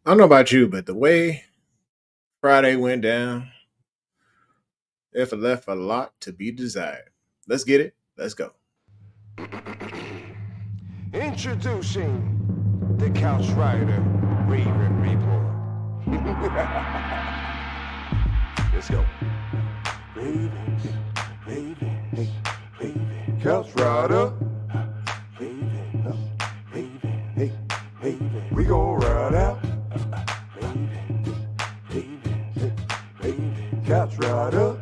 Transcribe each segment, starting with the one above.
I don't know about you, but the way Friday went down, it left a lot to be desired. Let's get it. Let's go. Introducing the Couch Rider Raven Report. Let's go. Ravens, Ravens, Ravens. Couch Rider. Ravens, Ravens, hey, Ravens. We gon' ride out. Ravens, Ravens, Ravens. Couch Rider.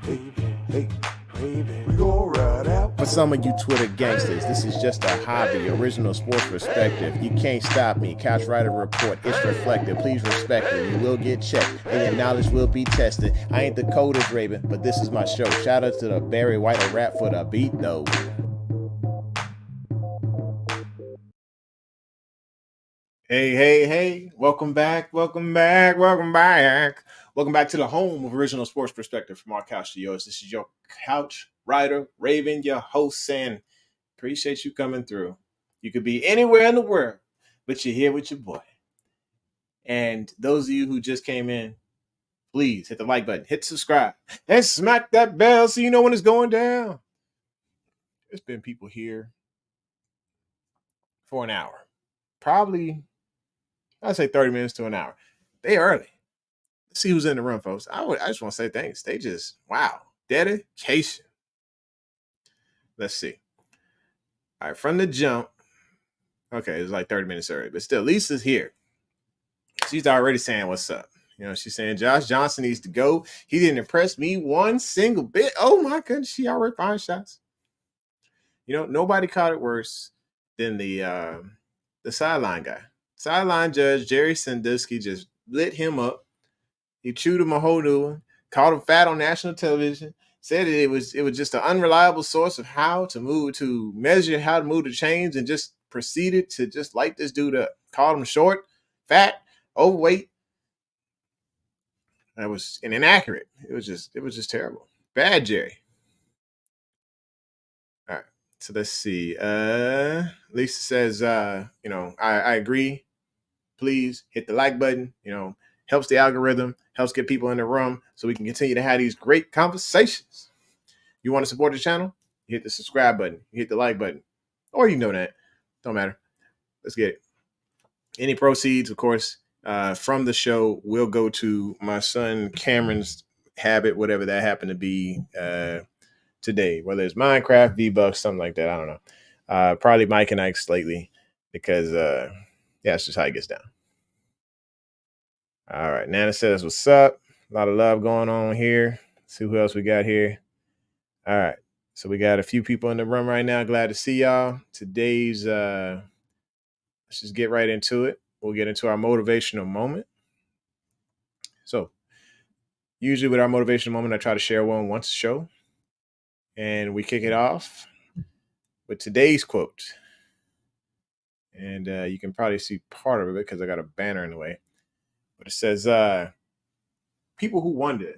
We gon' ride out. For some of you Twitter gangsters, this is just a hobby, original sports perspective. You can't stop me. Couch Rider Report, it's reflective. Please respect it. You will get checked, and your knowledge will be tested. I ain't the coldest Raven, but this is my show. Shout out to the Barry White of rap for the beat, though. Hey. Welcome back. Welcome back to the home of original sports perspective from our couch to yours. This is your Couch Rider Raven, your host, and appreciate you coming through. You could be anywhere in the world, but you're here with your boy. And those of you who just came in, please hit the like button, hit subscribe, and smack that bell so you know when it's going down. There's been people here for an hour. Probably, I'd say 30 minutes to an hour. They early. Let's see who's in the room, folks. I just want to say thanks. They just, wow, dedication. Let's see. All right, from the jump. Okay, it's like 30 minutes early, but still, Lisa's here. She's already saying what's up. You know, she's saying Josh Johnson needs to go. He didn't impress me one single bit. Oh my goodness, she already fired shots. You know, nobody caught it worse than the sideline guy. Sideline judge Jerry Sandusky just lit him up. He chewed him a whole new one, called him fat on national television, said that it was just an unreliable source of how to measure how to move the chains, and just proceeded to just light this dude up. Called him short, fat, overweight. That was inaccurate. It was just terrible. Bad Jerry. All right. So let's see. Lisa says, I agree. Please hit the like button. Helps the algorithm, helps get people in the room so we can continue to have these great conversations. You want to support the channel? You hit the subscribe button. You hit the like button. Or you know that. Don't matter. Let's get it. Any proceeds, of course, from the show will go to my son Cameron's habit, whatever that happened to be today, whether it's Minecraft, V-Bucks, something like that. I don't know. Probably Mike and Ike's lately because, that's just how it gets down. All right. Nana says, what's up? A lot of love going on here. Let's see who else we got here. All right. So we got a few people in the room right now. Glad to see y'all. Today's, let's just get right into it. We'll get into our motivational moment. So usually with our motivational moment, I try to share one once a show. And we kick it off with today's quote. And you can probably see part of it because I got a banner in the way. But it says, people who wonder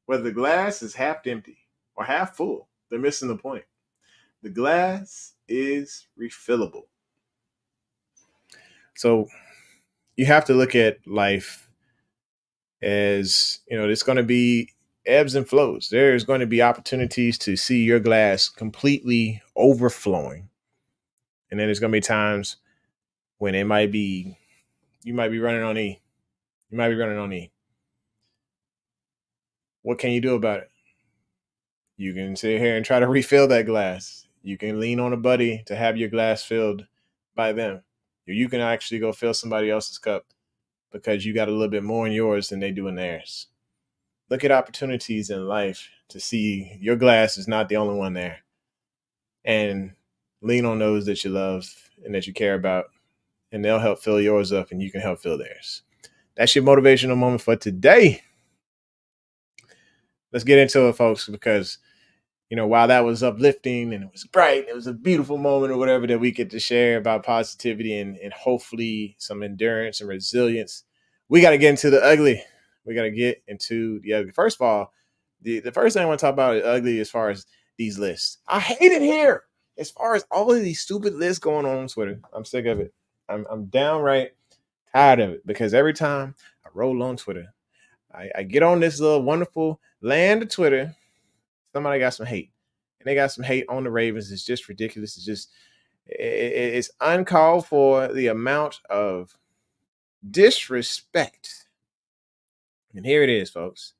whether the glass is half empty or half full, they're missing the point. The glass is refillable. So you have to look at life as, there's going to be ebbs and flows. There's going to be opportunities to see your glass completely overflowing. And then there's going to be times when you might be running on E. You might be running on E. What can you do about it? You can sit here and try to refill that glass. You can lean on a buddy to have your glass filled by them. Or you can actually go fill somebody else's cup because you got a little bit more in yours than they do in theirs. Look at opportunities in life to see your glass is not the only one there. And lean on those that you love and that you care about, and they'll help fill yours up and you can help fill theirs. That's your motivational moment for today. Let's get into it, folks, because, while that was uplifting and it was bright, it was a beautiful moment or whatever that we get to share about positivity and hopefully some endurance and resilience. We got to get into the ugly. We got to get into the ugly. First of all, the first thing I want to talk about is ugly as far as these lists. I hate it here. As far as all of these stupid lists going on Twitter, I'm sick of it. I'm downright tired of it because every time I roll on Twitter, I get on this little wonderful land of Twitter. Somebody got some hate, and they got some hate on the Ravens. It's just ridiculous. It's just it's uncalled for the amount of disrespect. And here it is, folks.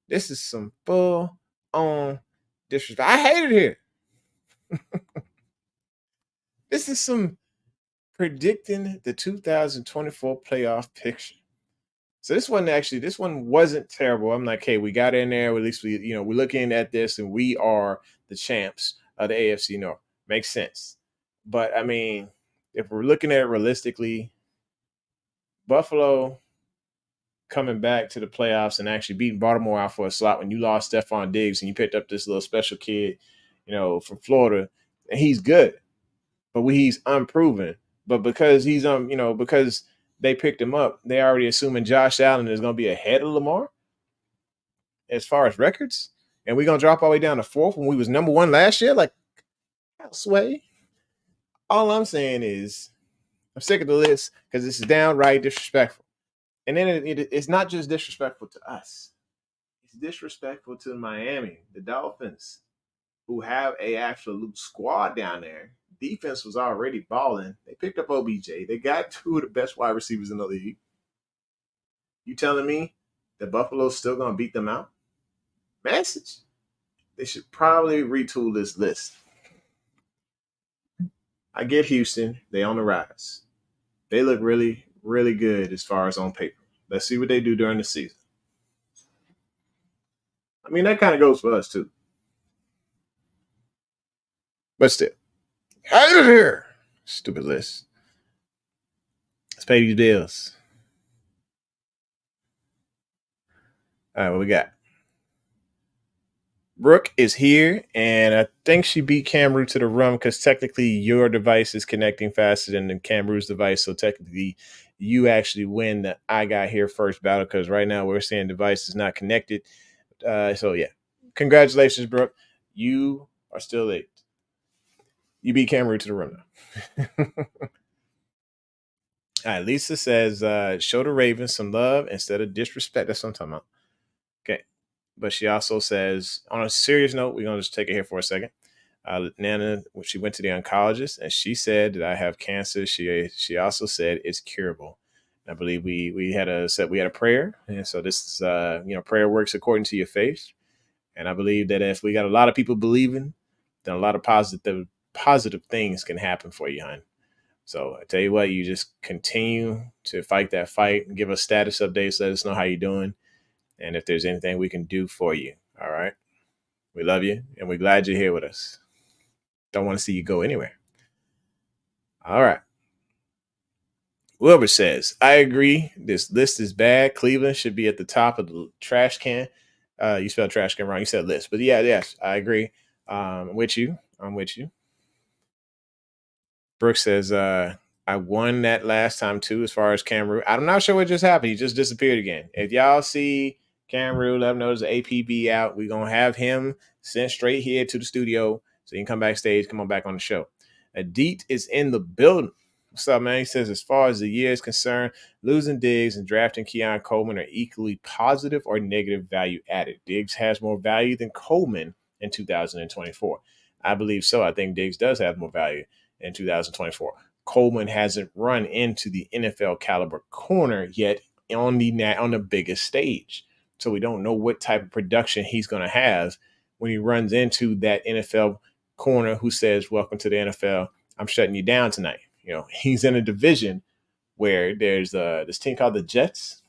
This is some full on disrespect. I hate it here. This is some predicting the 2024 playoff picture. So this one wasn't terrible. I'm like, hey, we got in there. At least we're looking at this and we are the champs of the AFC North. Makes sense. But I mean, if we're looking at it realistically, Buffalo coming back to the playoffs and actually beating Baltimore out for a slot when you lost Stephon Diggs and you picked up this little special kid, from Florida, and he's good, but he's unproven. But because because they picked him up, they already assuming Josh Allen is going to be ahead of Lamar as far as records, and we're gonna drop all the way down to fourth when we was number one last year. Like, sway. All I'm saying is I'm sick of the list because this is downright disrespectful. And then it's not just disrespectful to us; it's disrespectful to Miami, the Dolphins, who have a absolute squad down there. Defense was already balling. They picked up OBJ. They got two of the best wide receivers in the league. You telling me that Buffalo's still gonna beat them out? Message. They should probably retool this list. I get Houston. They on the rise. They look really, really good as far as on paper. Let's see what they do during the season. I mean, that kind of goes for us too. But still, out of here. Stupid list. Let's pay these bills. All right, what we got? Brooke is here, and I think she beat Camru to the run because technically your device is connecting faster than the Camru's device. So technically, you actually win the I got here first battle because right now we're saying device is not connected. So yeah, congratulations, Brooke. You are still late. You beat Camru to the run now. All right, Lisa says, show the Ravens some love instead of disrespect. That's what I'm talking about. Okay. But she also says, on a serious note, we're going to just take it here for a second. Nana, she went to the oncologist and she said that I have cancer. She also said it's curable. I believe we had a prayer, and so this is prayer works according to your faith, and I believe that if we got a lot of people believing, then a lot of positive things can happen for you, hon. So I tell you what, you just continue to fight that fight and give us status updates. Let us know how you're doing. And if there's anything we can do for you. All right. We love you and we're glad you're here with us. Don't want to see you go anywhere. All right. Wilbur says, I agree. This list is bad. Cleveland should be at the top of the trash can. You spelled trash can wrong. You said list. But yes, I agree. I'm with you. Brooks says, I won that last time too, as far as Camru. I'm not sure what just happened. He just disappeared again. If y'all see Camru, let him know there's an APB out. We're going to have him sent straight here to the studio so he can come backstage, come on back on the show. Adit is in the building. What's up, man? He says, as far as the year is concerned, losing Diggs and drafting Keon Coleman are equally positive or negative value added. Diggs has more value than Coleman in 2024. I believe so. I think Diggs does have more value in 2024. Coleman hasn't run into the NFL caliber corner yet on the biggest stage. So we don't know what type of production he's going to have when he runs into that NFL corner who says, welcome to the NFL. I'm shutting you down tonight. He's in a division where there's this team called the Jets.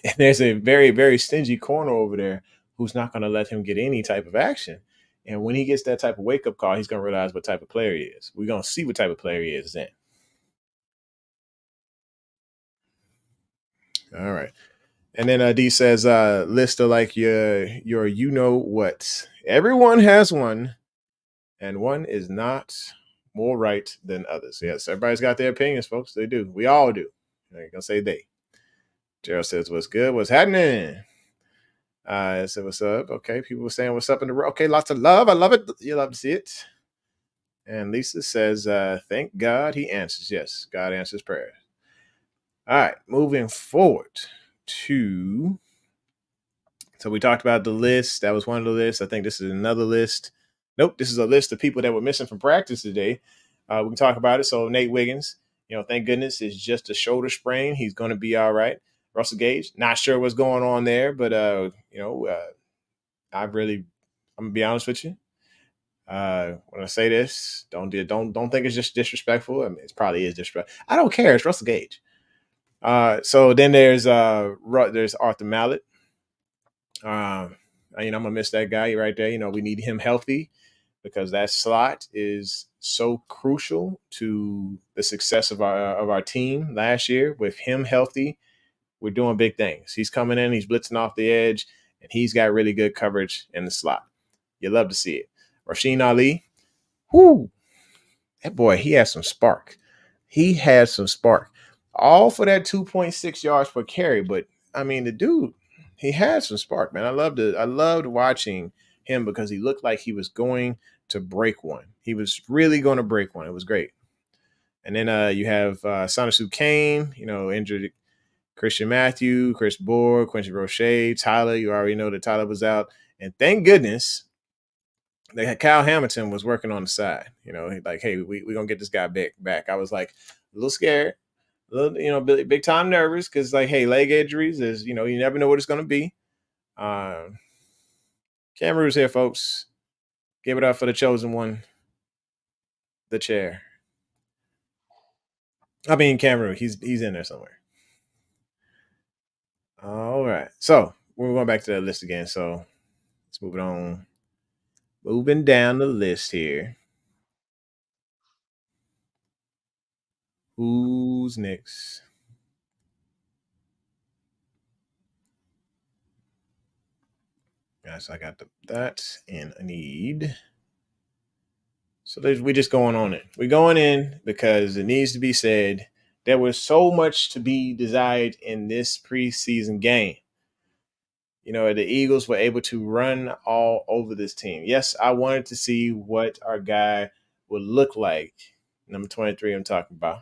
And there's a very, very stingy corner over there who's not going to let him get any type of action. And when he gets that type of wake-up call, he's going to realize what type of player he is. We're going to see what type of player he is then. All right. And then D says, list are like your you-know-what. Everyone has one, and one is not more right than others. Yes, everybody's got their opinions, folks. They do. We all do. I'm going to say they. Gerald says, what's good? What's happening? I said, what's up? Okay, people were saying what's up in the room. Okay, lots of love. I love it. You love to see it. And Lisa says, thank God he answers. Yes, God answers prayers. All right, moving forward to. So we talked about the list. That was one of the lists. I think this is another list. Nope, this is a list of people that were missing from practice today. We can talk about it. So Nate Wiggins, thank goodness it's just a shoulder sprain. He's going to be all right. Russell Gage, not sure what's going on there, but I'm gonna be honest with you. When I say this, don't think it's just disrespectful. I mean, it probably is disrespectful. I don't care. It's Russell Gage. So then there's Arthur Mallet. I'm gonna miss that guy right there. We need him healthy because that slot is so crucial to the success of our team last year. With him healthy, we're doing big things. He's coming in, he's blitzing off the edge, and he's got really good coverage in the slot. You love to see it. Rasheen Ali, whoo, that boy, he has some spark. He has some spark. All for that 2.6 yards per carry, but I mean the dude, he has some spark, man. I loved watching him because he looked like he was going to break one. He was really going to break one. It was great. And then you have Sanasu Kane, injured Christian Matthew, Chris Board, Quincy Roche, Tyler. You already know that Tyler was out. And thank goodness they had Kyle Hamilton was working on the side. Like, hey, we're gonna get this guy back. I was like a little scared, a little, big time nervous because like, hey, leg injuries is, you never know what it's gonna be. Cam Rew's here, folks. Give it up for the chosen one, the chair. I mean, Cam Rew, he's in there somewhere. All right, so we're going back to that list again. So let's move it on. Moving down the list here. Who's next? Yes, I got that, and I need. So we just going on it. We're going in because it needs to be said. There was so much to be desired in this preseason game. The Eagles were able to run all over this team. Yes, I wanted to see what our guy would look like. Number 23, I'm talking about.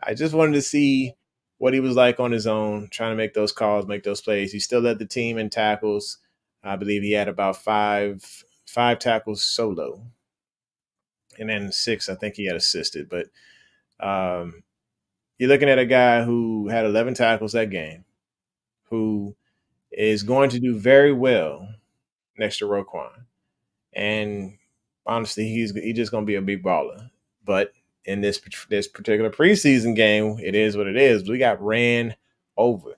I just wanted to see what he was like on his own, trying to make those calls, make those plays. He still led the team in tackles. I believe he had about five tackles solo, and then 6 I think he had assisted. But um, you're looking at a guy who had 11 tackles that game, who is going to do very well next to Roquan. And honestly, he's just going to be a big baller. But in this particular preseason game, it is what it is. We got ran over.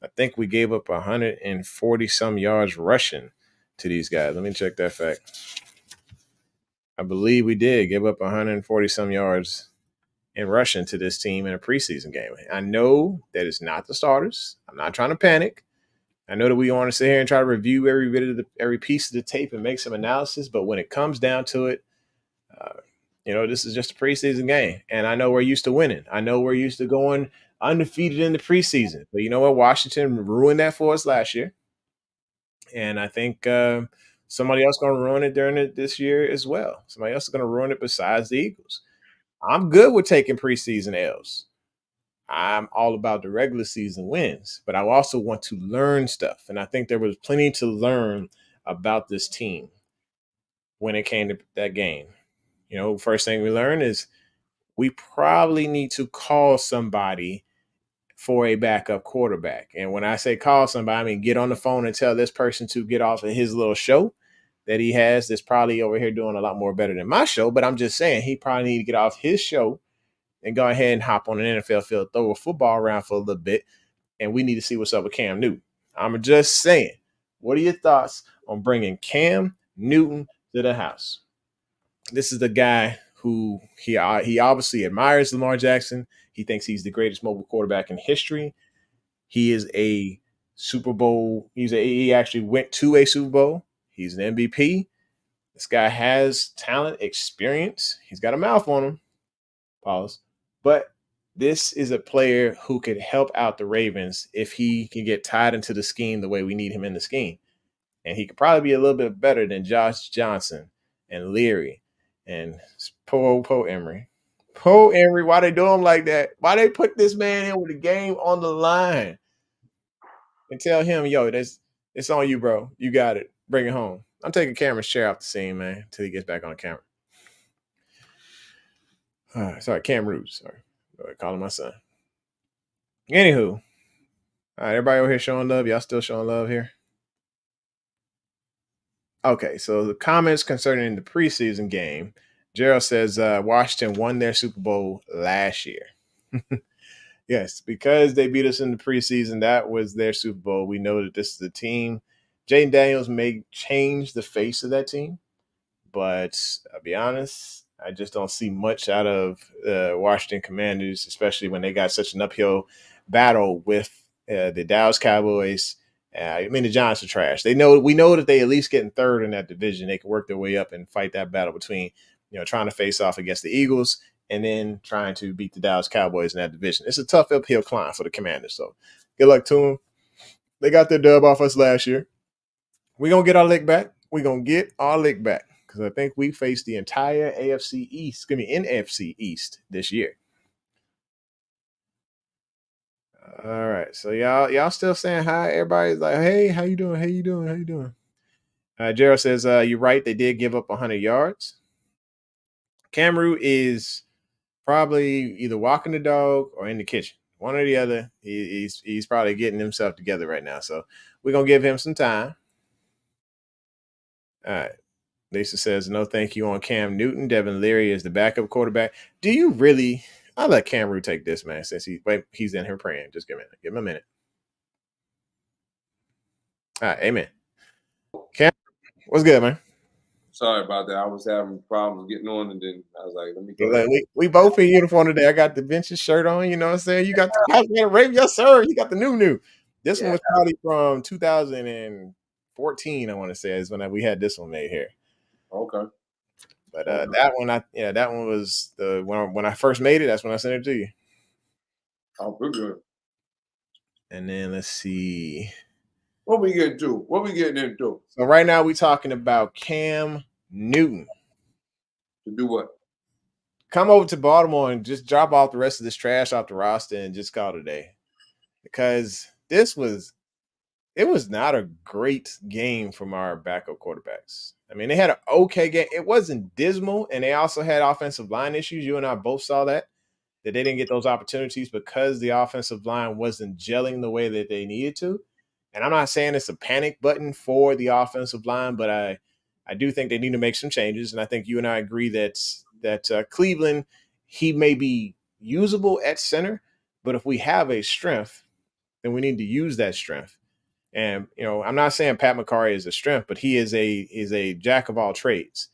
I think we gave up 140 some yards rushing to these guys. Let me check that fact. I believe we did give up 140 some yards in rushing to this team in a preseason game. I know that it's not the starters. I'm not trying to panic. I know that we want to sit here and try to review every piece of the tape and make some analysis, but when it comes down to it, this is just a preseason game, and I know we're used to winning. I know we're used to going undefeated in the preseason, but you know what? Washington ruined that for us last year, and I think somebody else going to ruin it during this year as well. Somebody else is going to ruin it besides the Eagles. I'm good with taking preseason L's. I'm all about the regular season wins, but I also want to learn stuff. And I think there was plenty to learn about this team when it came to that game. First thing we learned is we probably need to call somebody for a backup quarterback. And when I say call somebody, I mean get on the phone and tell this person to get off of his little show that he has that's probably over here doing a lot more better than my show. But I'm just saying he probably need to get off his show and go ahead and hop on an NFL field, throw a football around for a little bit, and we need to see what's up with Cam Newton. I'm just saying, what are your thoughts on bringing Cam Newton to the house? This is the guy who he obviously admires Lamar Jackson. He thinks he's the greatest mobile quarterback in history. He is a Super Bowl. He actually went to a Super Bowl. He's an MVP. This guy has talent, experience. He's got a mouth on him. Pause. But this is a player who could help out the Ravens if he can get tied into the scheme the way we need him in the scheme. And he could probably be a little bit better than Josh Johnson and Leary And Poe Emery. Poe Emery, why they do him like that? Why they put this man in with the game on the line and tell him, yo, it's on you, bro. You got it. Bring it home. I'm taking Cameron's chair off the scene, man, until he gets back on the camera. Sorry, Cam Roots. Sorry. Calling my son. Anywho, all right, everybody over here showing love. Y'all still showing love here? Okay, so the comments concerning the preseason game, Gerald says Washington won their Super Bowl last year. Yes, because they beat us in the preseason, that was their Super Bowl. We know that this is the team. Jaden Daniels may change the face of that team, but I'll be honest, I just don't see much out of Washington Commanders, especially when they got such an uphill battle with the Dallas Cowboys. I mean, the Giants are trash. We know that they at least getting third in that division. They can work their way up and fight that battle between, trying to face off against the Eagles and then trying to beat the Dallas Cowboys in that division. It's a tough uphill climb for the Commanders. So good luck to them. They got their dub off us last year. We're going to get our lick back. We're going to get our lick back because I think we faced the entire AFC East, NFC East this year. All right. So y'all still saying hi. Everybody's like, hey, how you doing? How you doing? How you doing? Gerald says, you're right. They did give up 100 yards. Camru is probably either walking the dog or in the kitchen. One or the other. He's probably getting himself together right now. So we're going to give him some time. All right. Lisa says, no thank you on Cam Newton. Devin Leary is the backup quarterback. Do you really? I'll let Camru take this, man, since he's in here praying. Just give him a minute. All right. Amen. Cam, what's good, man? Sorry about that. I was having problems getting on, and then I was like, let me go. Like, we both in uniform today. I got the Benches shirt on. You know what I'm saying? You got the Baltimore Ravens, yes, sir. You got the new. This one was probably from 2014. I want to say is when we had this one made here. Okay. But that one was the when I first made it. That's when I sent it to you. Oh, pretty good. And then let's see. What we getting into? So right now we're talking about Cam Newton. To do what? Come over to Baltimore and just drop off the rest of this trash off the roster and just call it a day. Because it was not a great game from our backup quarterbacks. I mean, they had an okay game. It wasn't dismal, and they also had offensive line issues. You and I both saw that they didn't get those opportunities because the offensive line wasn't gelling the way that they needed to. And I'm not saying it's a panic button for the offensive line, but I do think they need to make some changes. And I think you and I agree that Cleveland, he may be usable at center, but if we have a strength, then we need to use that strength. And I'm not saying Pat McCarry is a strength, but he is a jack of all trades.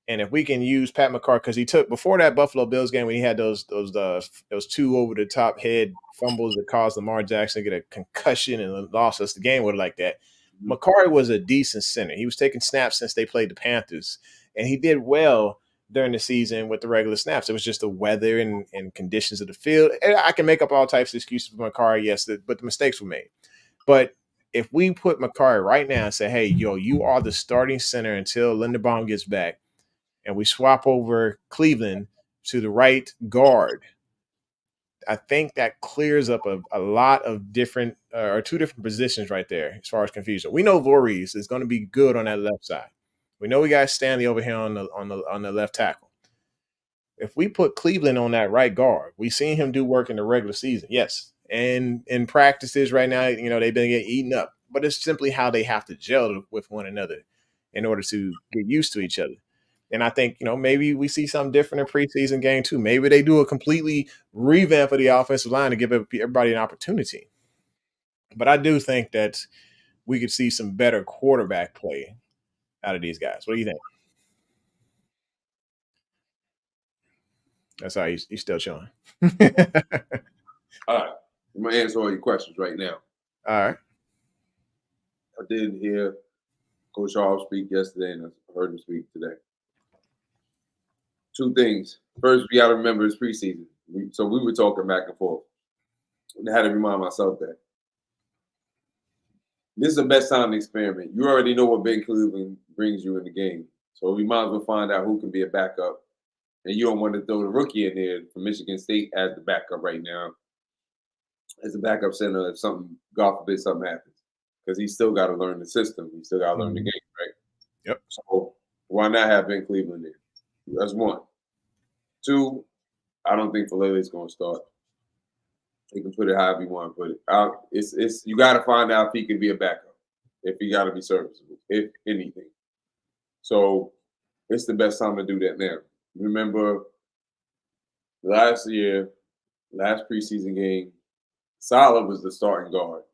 And if we can use Pat McCarr, because he took before that Buffalo Bills game when he had those two over the top head fumbles that caused Lamar Jackson to get a concussion and lost us the game with it like that. McCarry was a decent center. He was taking snaps since they played the Panthers, and he did well during the season with the regular snaps. It was just the weather and conditions of the field. And I can make up all types of excuses for McCarry, yes, but the mistakes were made. But if we put McCarry right now and say, hey, you are the starting center until Linderbaum gets back, and we swap over Cleveland to the right guard, I think that clears up a lot of different or two different positions right there as far as confusion. We know Voorhees is going to be good on that left side. We know we got Stanley over here on the left tackle. If we put Cleveland on that right guard, we've seen him do work in the regular season, yes. And in practices right now, they've been getting eaten up. But it's simply how they have to gel with one another in order to get used to each other. And I think, maybe we see something different in preseason game too. Maybe they do a completely revamp of the offensive line to give everybody an opportunity. But I do think that we could see some better quarterback play out of these guys. What do you think? That's how he's still showing. All right. I'm going to answer all your questions right now. All right. I did hear Coach Hall speak yesterday, and I heard him speak today. Two things. First, we got to remember it's preseason. So we were talking back and forth. And I had to remind myself that this is the best time to experiment. You already know what Ben Cleveland brings you in the game. So we might as well find out who can be a backup. And you don't want to throw the rookie in there from Michigan State as the backup right now, as a backup center if something, God forbid, something happens. Because he's still got to learn the system. He still got to learn the game, right? Yep. So why not have Ben Cleveland there? That's one. Two, I don't think Falele's going to start. He can put it however you want to put it. It's you got to find out if he can be a backup, if he got to be serviceable, if anything. So it's the best time to do that now. Remember last year, last preseason game, Salah was the starting guard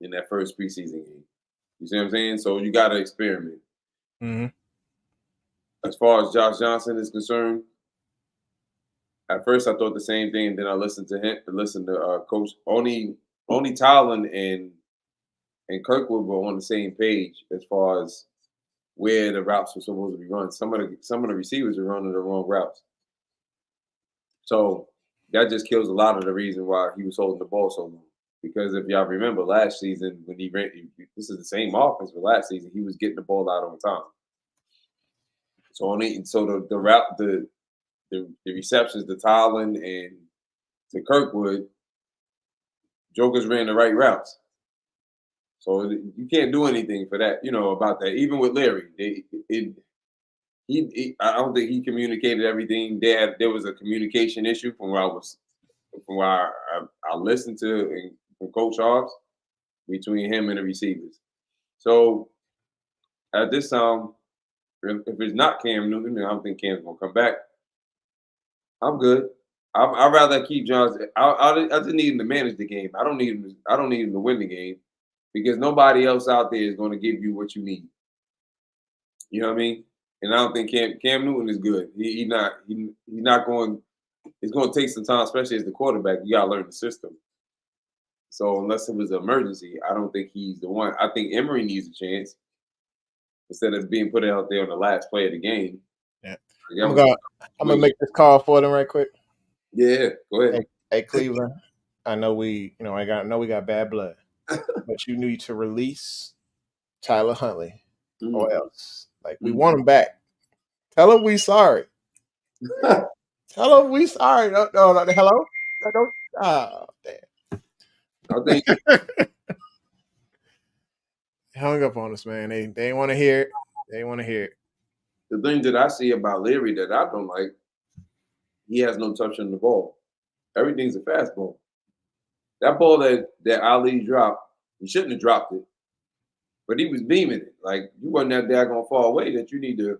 in that first preseason game. You see what I'm saying? So you got to experiment. Mm-hmm. As far as Josh Johnson is concerned, at first I thought the same thing, and then I listened to him, listened to Coach. Only Tylen and Kirkwood were on the same page as far as where the routes were supposed to be run. Some of the receivers are running the wrong routes. So that just kills a lot of the reason why he was holding the ball so long. Because if y'all remember last season when he ran, this is the same offense for last season. He was getting the ball out on time. So the route the receptions to Tylen and to Kirkwood, Jokers ran the right routes. So you can't do anything for that, about that. Even with Larry, I don't think he communicated everything. There was a communication issue from where I listened to and from Coach Hobbs between him and the receivers. So at this time, if it's not Cam Newton, I don't think Cam's gonna come back. I'm good. I'd rather keep Johns. I just need him to manage the game. I don't need him to win the game because nobody else out there is going to give you what you need. You know what I mean? And I don't think Cam Newton is good. He's not going. It's going to take some time, especially as the quarterback. You got to learn the system. So unless it was an emergency, I don't think he's the one. I think Emory needs a chance instead of being put out there on the last play of the game. Yeah. I'm gonna make this call for them right quick. Yeah, go ahead. Hey Cleveland, I know we got bad blood, but you need to release Tyler Huntley, or else. Like we want him back. Tell him we sorry. Tell him we sorry. No, hello. No, oh, damn. I think hung up on us, man. They didn't want to hear it. They didn't want to hear it. The thing that I see about Larry that I don't like, he has no touch on the ball. Everything's a fastball. That ball that Ali dropped, he shouldn't have dropped it, but he was beaming it. Like you wasn't that daggone far away that you need to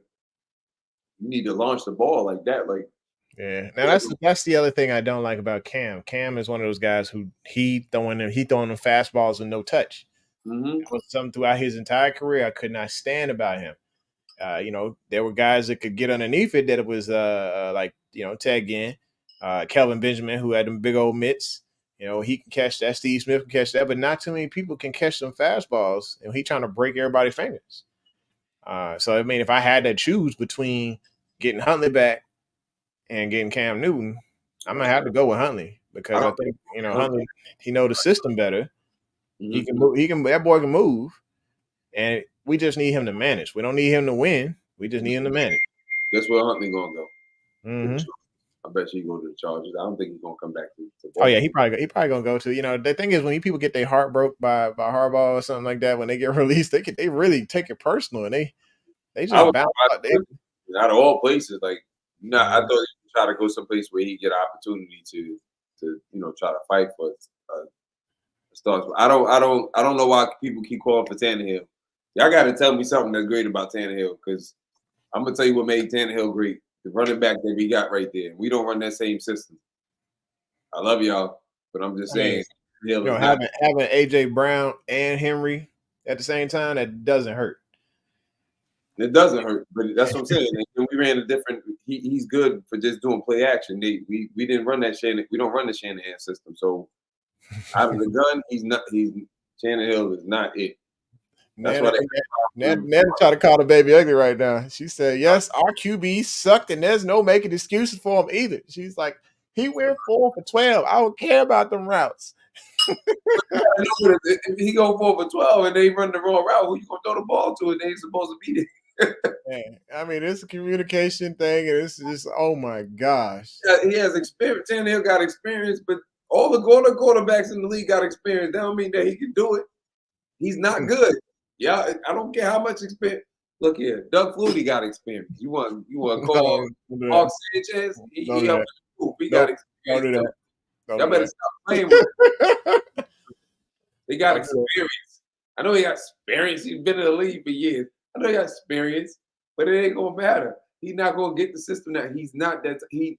launch the ball like that. Like yeah. Now that's the other thing I don't like about Cam. Cam is one of those guys who he throwing them fastballs with no touch. Mm-hmm. That was something throughout his entire career I could not stand about him. There were guys that could get underneath it that it was Ted Ginn, Kelvin Benjamin, who had them big old mitts. He can catch that. Steve Smith can catch that, but not too many people can catch some fastballs. And he trying to break everybody's fingers. So I mean, if I had to choose between getting Huntley back and getting Cam Newton, I'm gonna have to go with Huntley because I think Huntley, he know the system better. Mm-hmm. He can move. That boy can move, and we just need him to manage. We don't need him to win. We just need him to manage. Guess where Huntley gonna go? Mm-hmm. I bet you go to the Chargers. I don't think he's gonna come back to Baltimore. Oh yeah, he probably gonna go to. The thing is, when people get their heart broke by Harbaugh or something like that, when they get released, they really take it personal, and they just bounce out. Out of all places, like I thought he would try to go someplace where he get an opportunity to try to fight for stars. I don't know why people keep calling for Tannehill. Y'all got to tell me something that's great about Tannehill because I'm gonna tell you what made Tannehill great. The running back that we got right there. We don't run that same system. I love y'all, but I'm just saying. Having AJ Brown and Henry at the same time, that doesn't hurt. It doesn't hurt, but that's what I'm saying. And we ran a different. He's good for just doing play action. We didn't run that Shanahan. We don't run the Shanahan system. So out of the gun, Tannehill is not it. That's why Ned trying to call the baby ugly right now. She said, "Yes, our QB sucked, and there's no making excuses for him either." She's like, "He went 4 for 12. I don't care about them routes." I know that if he go 4 for 12 and they run the wrong route, who you gonna throw the ball to? And they ain't supposed to be there. Yeah, I mean, it's a communication thing, and it's just oh my gosh. Yeah, he has experience. Tannehill got experience, but all the quarterbacks in the league got experience. That don't mean that he can do it. He's not good. Yeah, I don't care how much experience. Look here, Doug Flutie got experience. You want to call Don't do Mark that. Sanchez? Don't He do helped that. the group. He got Nope. Don't experience do too. that. Don't Y'all do better that. stop playing with him. They got Don't do that. experience. I know he got experience. He's been in the league for years. I know he got experience, but it ain't gonna matter. He's not gonna get the system that he's not that he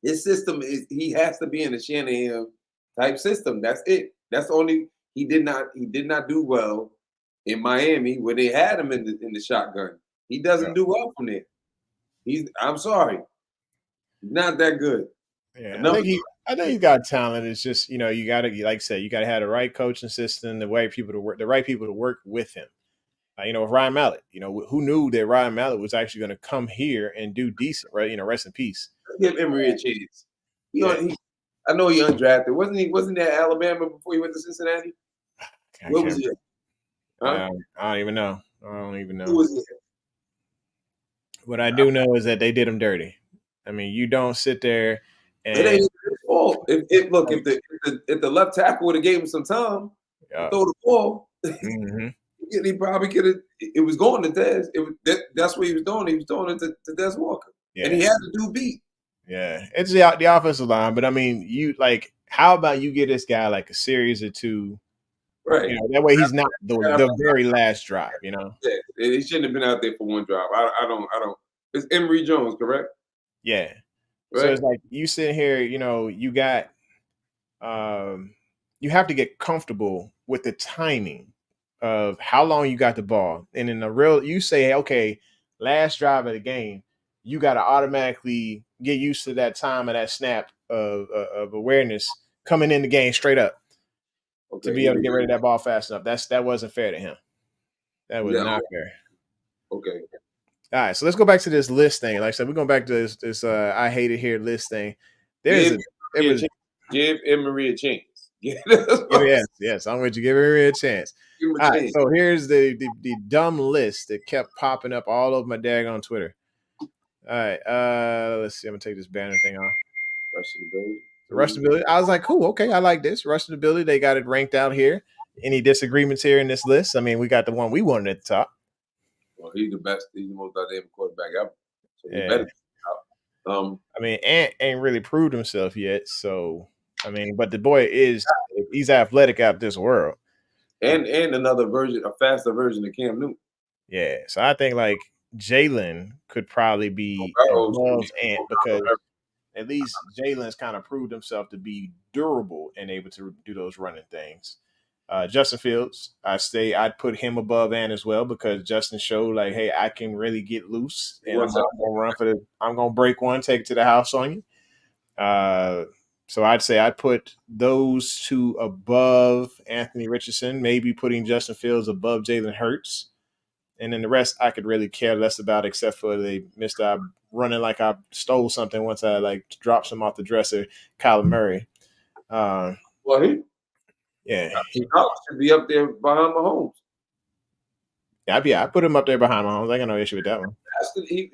his system is he has to be in the Shanahan type system. That's it. That's the only he did not do well in Miami when they had him in the shotgun. He Yeah. doesn't do well from there. I'm sorry. He's not that good. Yeah, Enough. I think he's got talent. It's just you got to like I said, you got to have the right coaching system, the right people to work with him. With Ryan Mallett, who knew that Ryan Mallett was actually going to come here and do decent, right? Rest in peace. Give Emery a chance. Yeah. I know he undrafted. Wasn't that Alabama before he went to Cincinnati? I Where was can't. he? Huh? I don't even know. I don't even Who know. was he? What I do know is that they did him dirty. I mean, you don't sit there It and ain't his fault. If the left tackle would have gave him some time to throw the ball, hmm he probably could have. It was going to Dez. That's what he was doing. He was throwing it to Dez Walker, and he yeah, had to do beat. yeah. It's the offensive line, but I mean, how about you get this guy like a series or two? Right. That way he's not the very last drive. Yeah, he shouldn't have been out there for one drive. I don't. It's Emory Jones, correct? Yeah. So Right. it's like you sit here, you got you have to get comfortable with the timing of how long you got the ball. And in the real you say, okay, last drive of the game, you got to automatically get used to that time of that snap of awareness coming in the game straight up to Okay. be able to get rid of that ball fast enough. That wasn't fair to him. That was Yeah. not fair. Okay. All right, so let's go back to this list thing. Like I said, we're going back to this I hate it here list thing. There was Give Emory a chance. yes, I'm going to give her a chance. Give him a All right, chance. so here's the dumb list that kept popping up all over my dag on Twitter. All right, let's see. I'm gonna take this banner thing off. The rush ability. I was like, cool, okay, I like this rush ability. They got it ranked out here. Any disagreements here in this list? I mean, we got the one we wanted at the top. Well, he's the best. He's the most dynamic quarterback ever. So he Yeah. better. I mean, Ant ain't really proved himself yet. So, I mean, but the boy he's athletic out this world. And another version, a faster version of Cam Newton. Yeah. So I think like Jalen could probably be Burrow's gonna above be- Ant because at least Jalen's kind of proved himself to be durable and able to do those running things. Justin Fields, I'd put him above Ant as well because Justin showed like, hey, I can really get loose and I'm gonna break one, take it to the house on you. So I'd say I'd put those two above Anthony Richardson, maybe putting Justin Fields above Jalen Hurts. And then the rest I could really care less about, except for they missed out running like I stole something once I like dropped some off the dresser, Kyler Murray. Well, Yeah, he should be up there behind Mahomes. I put him up there behind Mahomes. I got no issue with that one. He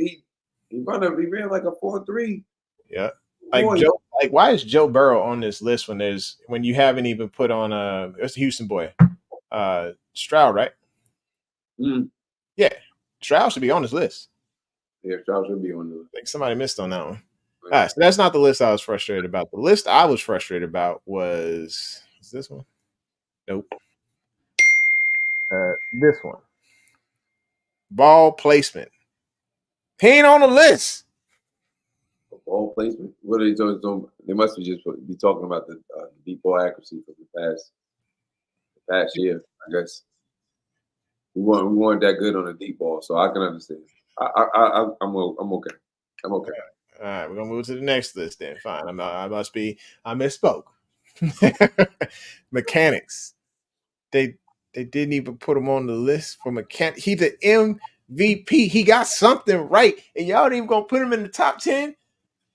ran like a 4.3. Yeah, like why is Joe Burrow on this list when you haven't even put on it's the Houston boy, Stroud, right? Mm. Yeah, Stroud should be on this list. Yeah, Stroud should be on the list. Like somebody missed on that one. All right, so that's not the list I was frustrated about. The list I was frustrated about was this one? Nope. This one. Ball placement. He ain't on the list. Ball placement. What are they doing? They must be just be talking about the deep ball accuracy for the past year, I guess. We weren't that good on the deep ball, so I can understand. I'm okay. I'm okay. All right, we're gonna move to the next list then. Fine. I misspoke. Mechanics. They didn't even put him on the list for mechanic. He's the MVP. He got something right, and y'all ain't even gonna put him in the top 10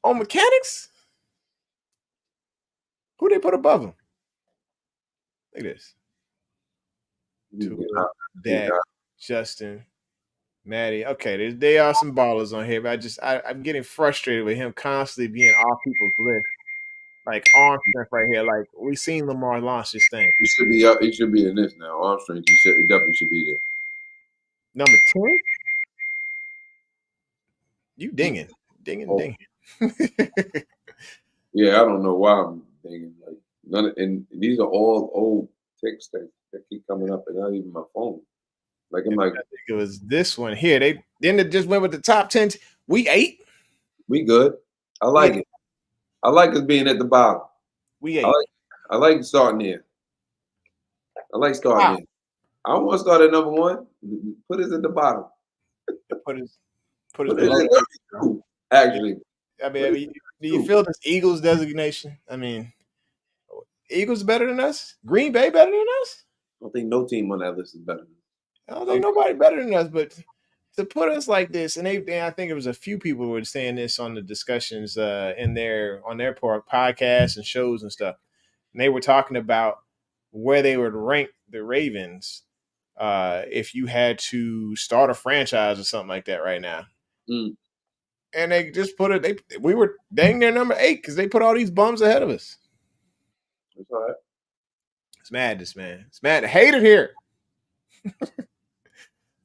on mechanics. Who they put above him? Look at this. He Tua, got- he Dak, got- Justin, Maddie. Okay, they are some ballers on here, but I'm getting frustrated with him constantly being off people's list. Like arm strength right here. Like we seen Lamar launch this thing. He should be up. He should be in this now. Arm strength. He definitely should be there. Number 10? You dinging. Dinging, Oh. dinging. Yeah, I don't know why I'm thinking like none. And these are all old texts that keep coming up, and not even my phone. Like I'm like, I think it was this one here. They just went with the top 10. We 8. we good. I like it. I like us being at the bottom. We I 8. like starting there. I like starting Wow. there. I don't want to start at number 1. Put us at the bottom. Put us Put us below. at number 2. Actually, I mean, do you feel this Eagles designation? I mean, Eagles better than us? Green Bay better than us? I don't think no team on that list is better. I don't think nobody better than us, but to put us like this, and I think it was a few people who were saying this on the discussions on their podcasts and shows and stuff, and they were talking about where they would rank the Ravens if you had to start a franchise or something like that right now. Mm. And they just put it. We were dang near number 8 because they put all these bums ahead of us. That's all right. It's madness, man. It's mad. Hate it here.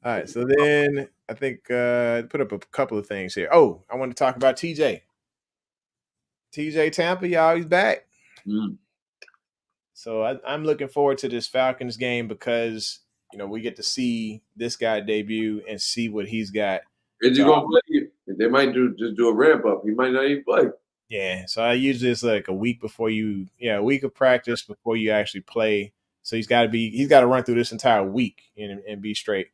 All right, so then I think put up a couple of things here. Oh, I want to talk about TJ. TJ Tampa, y'all, he's back. Mm. So I'm looking forward to this Falcons game because we get to see this guy debut and see what he's got. Is he gonna play? They might just do a ramp up. He might not even play. Yeah, so I usually it's like a week before a week of practice before you actually play. So he's got to run through this entire week and be straight.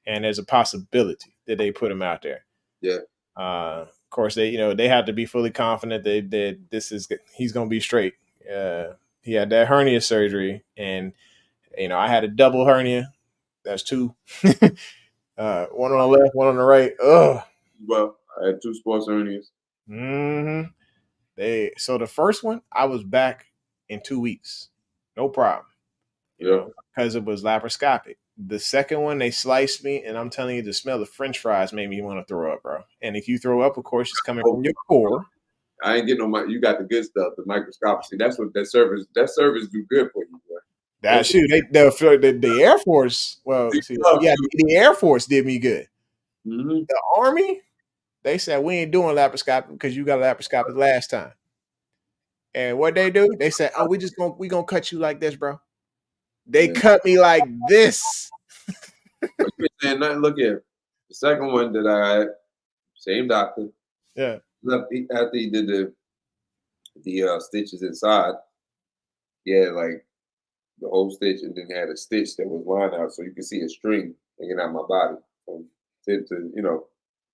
And there's a possibility that they put him out there. Yeah. Of course, they have to be fully confident that he's going to be straight. He had that hernia surgery, and I had a double hernia. That's 2. One on the left, one on the right. Ugh. Well, I had 2 sports hernias. Mm-hmm. So the first one, I was back in 2 weeks, no problem. Because it was laparoscopic. The second one, they sliced me, and I'm telling you, the smell of French fries made me want to throw up, bro. And if you throw up, of course, it's coming from your core. I ain't getting you got the good stuff, the microscopic. See, that's what that service do good for you, bro. That shoot, the Air Force. Well, the Air Force did me good. Mm-hmm. The Army, they said we ain't doing laparoscopic because you got laparoscopic last time. And what they do? They said, "Oh, we gonna cut you like this, bro." They cut me like this. Saying nothing. Look here. The second one that I had, same doctor. Yeah. After he did the stitches inside, he had like the whole stitch, and then had a stitch that was lined out, so you can see a string hanging out my body from tip to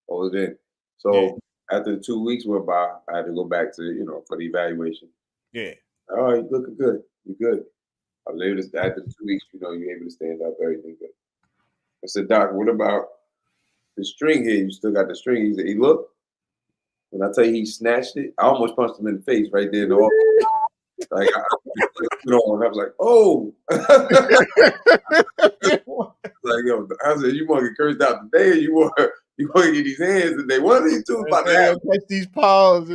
hold it in. So after the 2 weeks went by, I had to go back to for the evaluation. Yeah. Oh, you looking good. You good. I was able to after the 2 weeks, you're able to stand up, everything good. I said, Doc, what about the string here? You still got the string. He said, he looked. When I tell you he snatched it, I almost punched him in the face right there in the office. Like I was like, oh. Like, yo, I said, you want to get cursed out today, or you want to get these hands today? One of these two is about to happen. Catch these paws.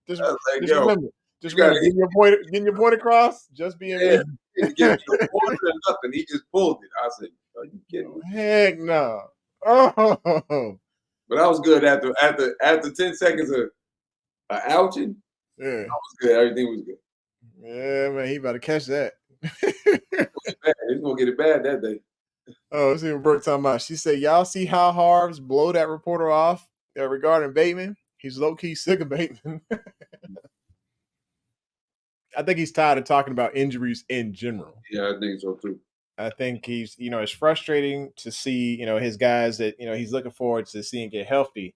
Just remember, getting your point across. Just being me. He gave me no point or nothing. He just pulled it. I said, "Are you kidding me?" Heck no. Oh. But I was good after 10 seconds of ouching. Yeah, I was good. Everything was good. Yeah, man, he about to catch that. He's gonna get it bad that day. Oh, let's see what Brooke talking about. She said, "Y'all see how Harv's blow that reporter off regarding Bateman? He's low key sick of Bateman." I think he's tired of talking about injuries in general. Yeah, I think so too. I think he's, it's frustrating to see, his guys that, he's looking forward to seeing get healthy,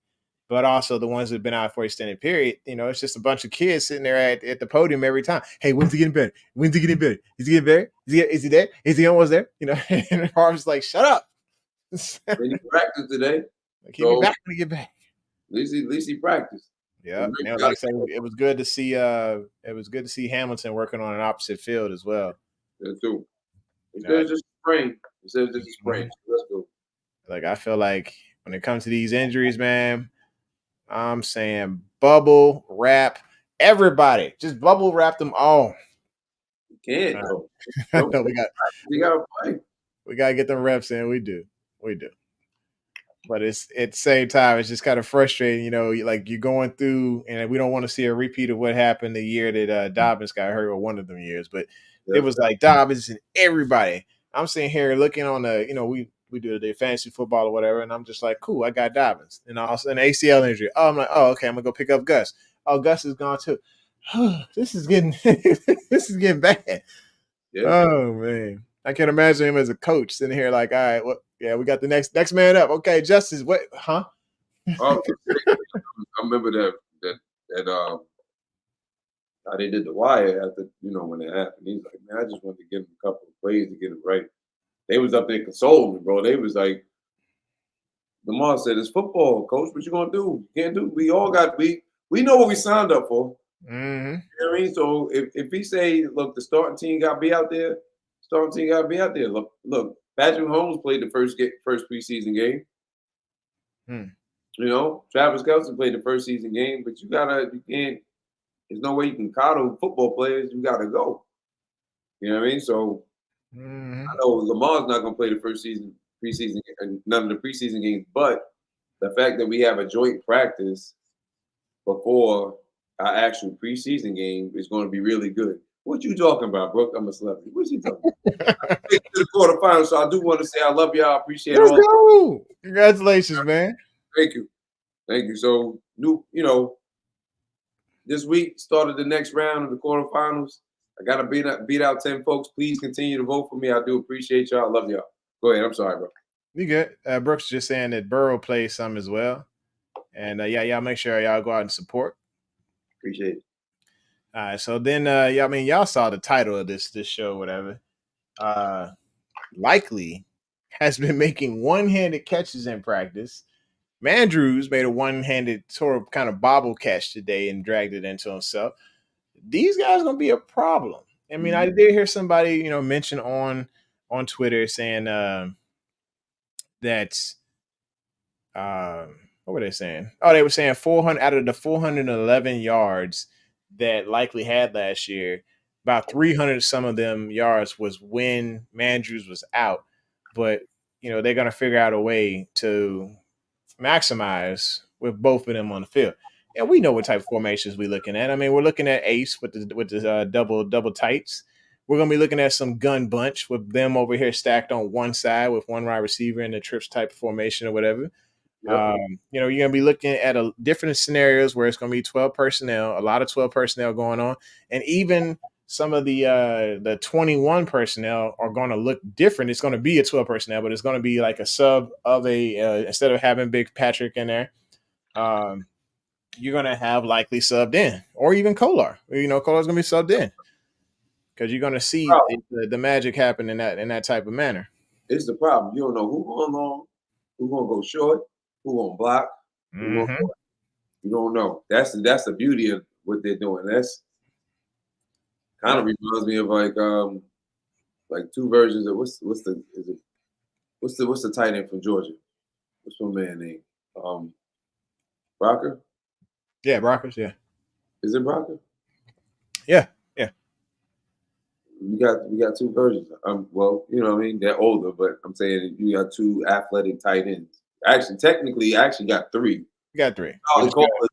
but also the ones that have been out for an extended period. It's just a bunch of kids sitting there at the podium every time. Hey, when's he getting better? When's he getting better? Is he getting better? Is he there? Is he almost there? And Harv's like, shut up. He practiced today. Like, he'll be back when he get back. At least he practiced. Yeah, like I said, it was good to see. It was good to see Hamilton working on an opposite field as well. That's too. It Like, says just a sprain. It says just a sprain. mhm. So let's go. Like, I feel like when it comes to these injuries, man, I'm saying bubble wrap everybody. Just bubble wrap them all. You can't Uh, though. I No, know you gotta play. we gotta get them reps in. We do. We do. But it's at the same time, it's just kind of frustrating, like you're going through, and we don't want to see a repeat of what happened the year that Dobbins got hurt, or one of them years. But it Yeah. was like Dobbins and everybody. I'm sitting here looking on we do the fantasy football or whatever, and I'm just like, cool, I got Dobbins, and all of a sudden ACL injury. Oh, I'm like, oh, okay, I'm gonna go pick up Gus. Oh, Gus is gone too. This is getting this is getting bad. Yeah. Oh man, I can't imagine him as a coach sitting here like, all right, what? Yeah, we got the next man up. Okay, Justice. What? Huh? Oh, I remember that how they did the wire after when it happened. He's like, man, I just wanted to give him a couple of plays to get it right. They was up there consoling me, bro. They was like, Lamar said, "It's football, coach. What you gonna do? You can't do. We all got we know what we signed up for. Mm-hmm. You know what I mean? So if he say, look, the starting team got to be out there, starting team got to be out there. Look, Patrick Mahomes played the first preseason game. Hmm. Travis Kelce played the first season game, but you can't. There's no way you can coddle football players. You gotta go. You know what I mean? So I Mm-hmm. know Lamar's not gonna play the first preseason, and none of the preseason games, but the fact that we have a joint practice before our actual preseason game is going to be really good. What you talking about, Brooke? I'm a celebrity. What you talking about? Take it to the quarterfinals. So I do want to say I love y'all. I appreciate Let's all. go! Congratulations, man. Thank you. Thank you. So this week started the next round of the quarterfinals. I gotta beat out 10 folks. Please continue to vote for me. I do appreciate y'all. I love y'all. Go ahead. I'm sorry, bro. You good? Brooks just saying that Burrow plays some as well, and yeah, y'all make sure y'all go out and support. Appreciate it. All right, so then, yeah, I mean, y'all saw the title of this show, whatever. Likely has been making one-handed catches in practice. Mandrews made a one-handed sort of kind of bobble catch today and dragged it into himself. These guys are gonna be a problem. I mean, I did hear somebody, mention on Twitter saying that what were they saying? Oh, they were saying 400 out of the 411 yards that Likely had last year, about 300 some of them yards was when Mandrews was out. But they're gonna figure out a way to maximize with both of them on the field. And we know what type of formations we're looking at. I mean, we're looking at ace with the double tights. We're gonna be looking at some gun bunch with them over here stacked on one side with one wide receiver in the trips type of formation or whatever. Yep. You're gonna be looking at different scenarios where it's gonna be 12 personnel, a lot of 12 personnel going on, and even some of the 21 personnel are going to look different. It's going to be a 12 personnel, but it's going to be like a sub of instead of having Big Patrick in there, um, you're going to have Likely subbed in, or even Kolar. Kolar's going to be subbed in because you're going to see Problem. the magic happen in that type of manner. It's the problem. You don't know who going long, who gonna go short, who gonna block, who gonna Mm-hmm. go. You don't know. That's the beauty of what they're doing. That's kind Yeah, of reminds me of like two versions of what's the is it what's the tight end from Georgia? What's my man name? Brocker? yeah, Brockers, yeah, Is it Brocker? yeah, yeah. We got two versions. Well, you know what I mean? They're older, but I'm saying you got two athletic tight ends. Actually, technically, I actually got three. We got three. We Charlie just got. Cole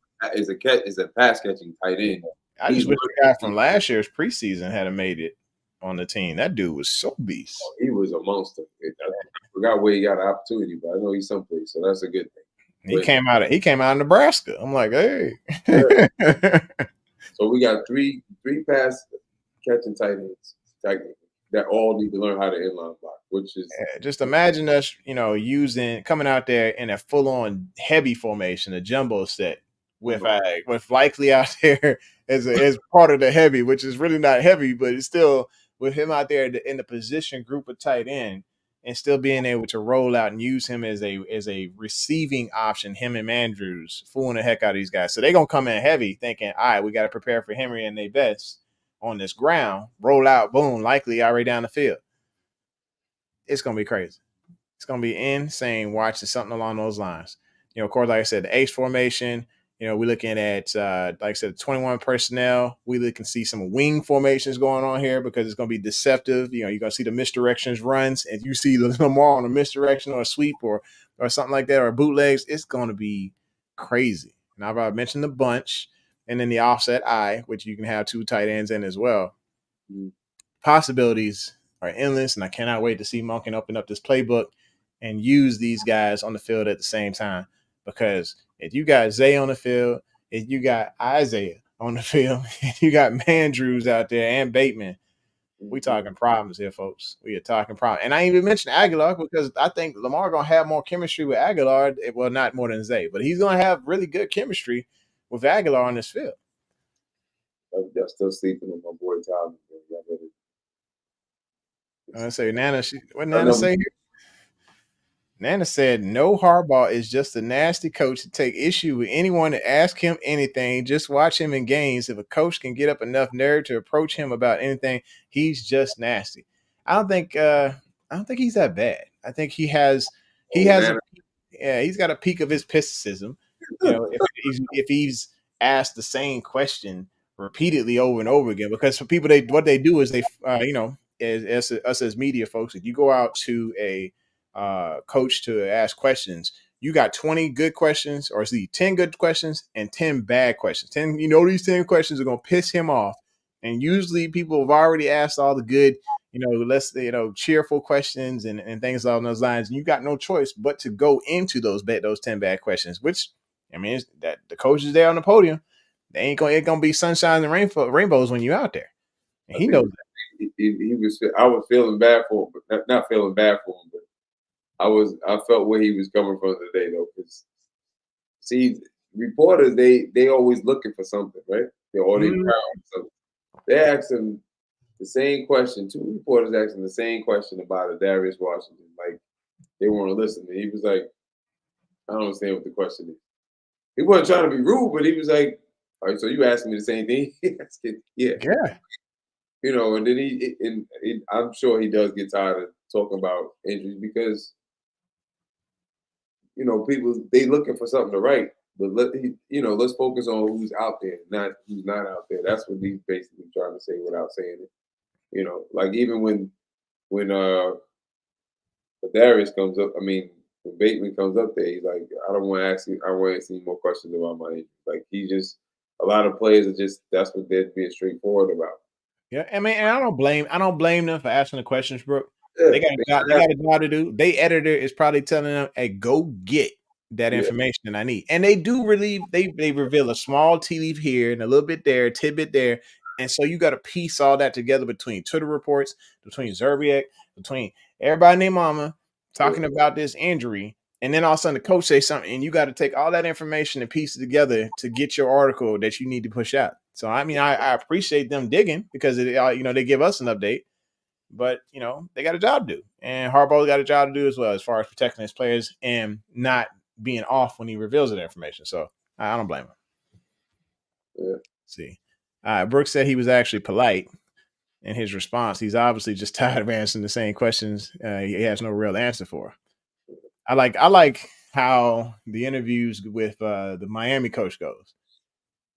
is a pass catching tight end. I He's just wish the guy from last year's preseason had made it on the team. That dude was so beast. he was a monster. I forgot where he got an opportunity, but I know he's someplace, so that's a good thing. He But came out of Nebraska. I'm like, hey. yeah. So we got three pass catching tight ends technically that all need to learn how to inline block, which is Just imagine us, coming out there in a full on heavy formation, a jumbo set with Likely out there as part of the heavy, which is really not heavy, but it's still with him out there in the position group of tight end and still being able to roll out and use him as a receiving option. Him and Andrews fooling the heck out of these guys, so they're gonna come in heavy, thinking, all right, we got to prepare for Henry and they best. on this ground, roll out, boom, likely already down the field. It's gonna be crazy. It's gonna be insane watching something along those lines. Of course, like I said, the H formation. We're looking at like I said, 21 personnel. We looking to see some wing formations going on here because it's gonna be deceptive. You're gonna see the misdirections runs, and you see Lamar on a misdirection or a sweep or something like that or bootlegs. It's gonna be crazy. And I've already mentioned the bunch, and then the offset I, which you can have two tight ends in as well. Mm. Possibilities are endless, and I cannot wait to see Monken open up this playbook and use these guys on the field at the same time. Because if you got Zay on the field, if you got Isaiah on the field, if you got Mandrews out there and Bateman, we talking problems here, folks. We are talking problems. And I ain't even mentioned Aguilar because I think Lamar gonna have more chemistry with Aguilar. Well, not more than Zay, but he's gonna have really good chemistry with Aguilar on this field. I'm still sleeping on my boy Tom. I say Nana. What Nana say here? Nana said, "No, Harbaugh is just a nasty coach to take issue with anyone to ask him anything. Just watch him in games. If a coach can get up enough nerve to approach him about anything, he's just nasty." I don't think. I don't think he's that bad. I think he has. He has. He's got a peak of his pessimism. If he's asked the same question repeatedly over and over again, because for people, what they do is they, as us as media folks, if you go out to a coach to ask questions, you got 20 good questions, or see 10 good questions and 10 bad questions. 10, these 10 questions are going to piss him off. And usually people have already asked all the good, cheerful questions and things along those lines. And you got no choice but to go into those 10 bad questions, which, I mean, it's that the coach is there on the podium. They ain't gonna be sunshine and rainbows when you're out there. And he knows that. He was. I was feeling bad for him, but not feeling bad for him, but I felt where he was coming from today, though. Because see, reporters they always looking for something, right? They're always proud. So they asked him the same question. Two reporters asked him the same question about a Darius Washington. Like they want to listen. And he was like, "I don't understand what the question is." He wasn't trying to be rude, but he was like, "All right, so you asking me the same thing?" Yeah. Yeah. And then I'm sure he does get tired of talking about injuries because people they looking for something to write, but let's focus on who's out there, not who's not out there. That's what he's basically trying to say without saying it. Like even when Darius comes up, I mean when Bateman comes up there, he's like, I don't want to ask you, I want to see more questions about my injury. Like he just a lot of players are just that's what they're being straightforward about. Yeah, I mean, and I don't blame them for asking the questions, Brooke. Yeah, They got a job to do. They editor is probably telling them, "Hey, go get that yeah, information I need." And they do they reveal a small tea leaf here and a little bit there, tidbit there. And so you got to piece all that together between Twitter reports, between Zerbiak, between everybody named Mama talking about this injury. And then all of a sudden the coach says something, and you got to take all that information and piece it together to get your article that you need to push out. So I mean, I appreciate them digging because they give us an update, but they got a job to do, and Harbaugh got a job to do as well as far as protecting his players and not being off when he reveals that information. So I don't blame him. yeah. See, Brooks said he was actually polite in his response. He's obviously just tired of answering the same questions he has no real answer for. I like how the interviews with the Miami coach goes,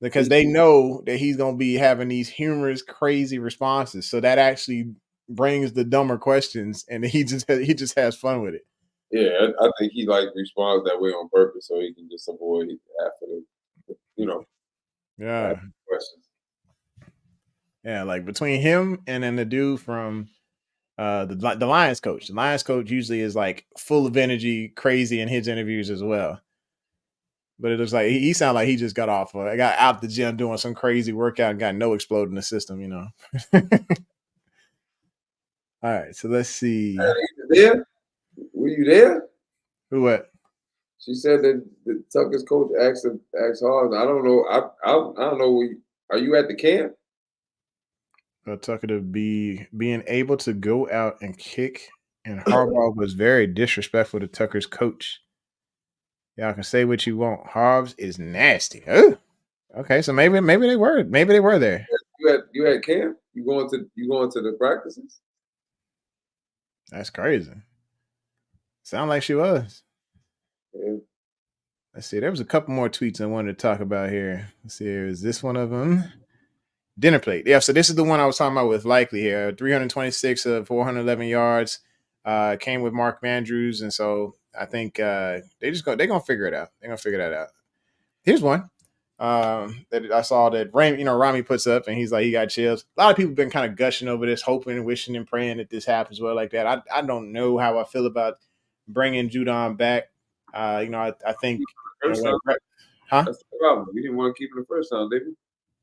because they know that he's going to be having these humorous, crazy responses. So that actually brings the dumber questions, and he just has fun with it. Yeah, I think he responds that way on purpose so he can just avoid after Yeah, questions. yeah. Like between him and then the dude from the Lions coach. The Lions coach usually is like full of energy, crazy in his interviews as well. But it looks like he sounded like he just got out the gym doing some crazy workout and got no explode in the system. All right, so let's see. There? Were you there? Who what? She said that the Tucker's coach asked Hard. I don't know. I don't know. Are you at the camp? Tucker to being able to go out and kick, and Harbaugh was very disrespectful to Tucker's coach. Y'all can say what you want. Harv's is nasty. Ugh. Okay, so maybe they were there. You had camp? You going to the practices? That's crazy. Sound like she was. Yeah. Let's see. There was a couple more tweets I wanted to talk about here. Let's see. Is this one of them? Dinner plate. Yeah. So this is the one I was talking about with Likely here. 326 of 411 yards. Came with Mark Andrews, and so I think they're gonna figure it out. They're gonna figure that out. Here's one that I saw that Rami puts up, and he's like, he got chills. A lot of people been kind of gushing over this, hoping, wishing, and praying that this happens well like that. I don't know how I feel about bringing Judon back. I think First time, huh? that's the problem. We didn't want to keep him the first time, did we?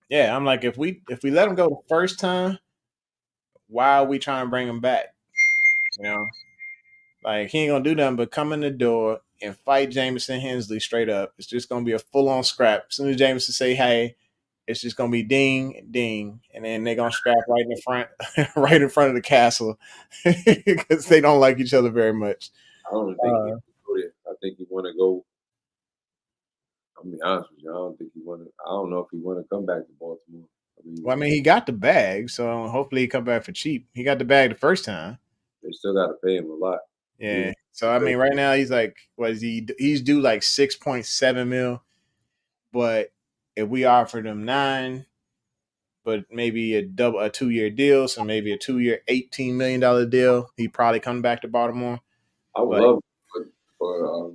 Yeah, I'm like, if we let him go the first time, why are we trying to bring him back? You know, like he ain't gonna do nothing but come in the door and fight Jamison Hensley straight up. It's just gonna be a full on scrap. As soon as Jamison say, "Hey," it's just gonna be ding, ding, and then they're gonna scrap right in the front, right in front of the castle, because they don't like each other very much. I don't think he go there. I think he want to go. I'll be honest with you. I don't think he want to. I don't know if he want to come back to Baltimore. Well, I mean, he got the bag, so hopefully he come back for cheap. He got the bag the first time. they still got to pay him a lot. Yeah. So I mean, right now he's like, what is he? He's due like 6.7 mil. But if we offered him 9, but maybe a 2-year deal, so maybe a 2-year $18 million deal, he probably come back to Baltimore. I would But love for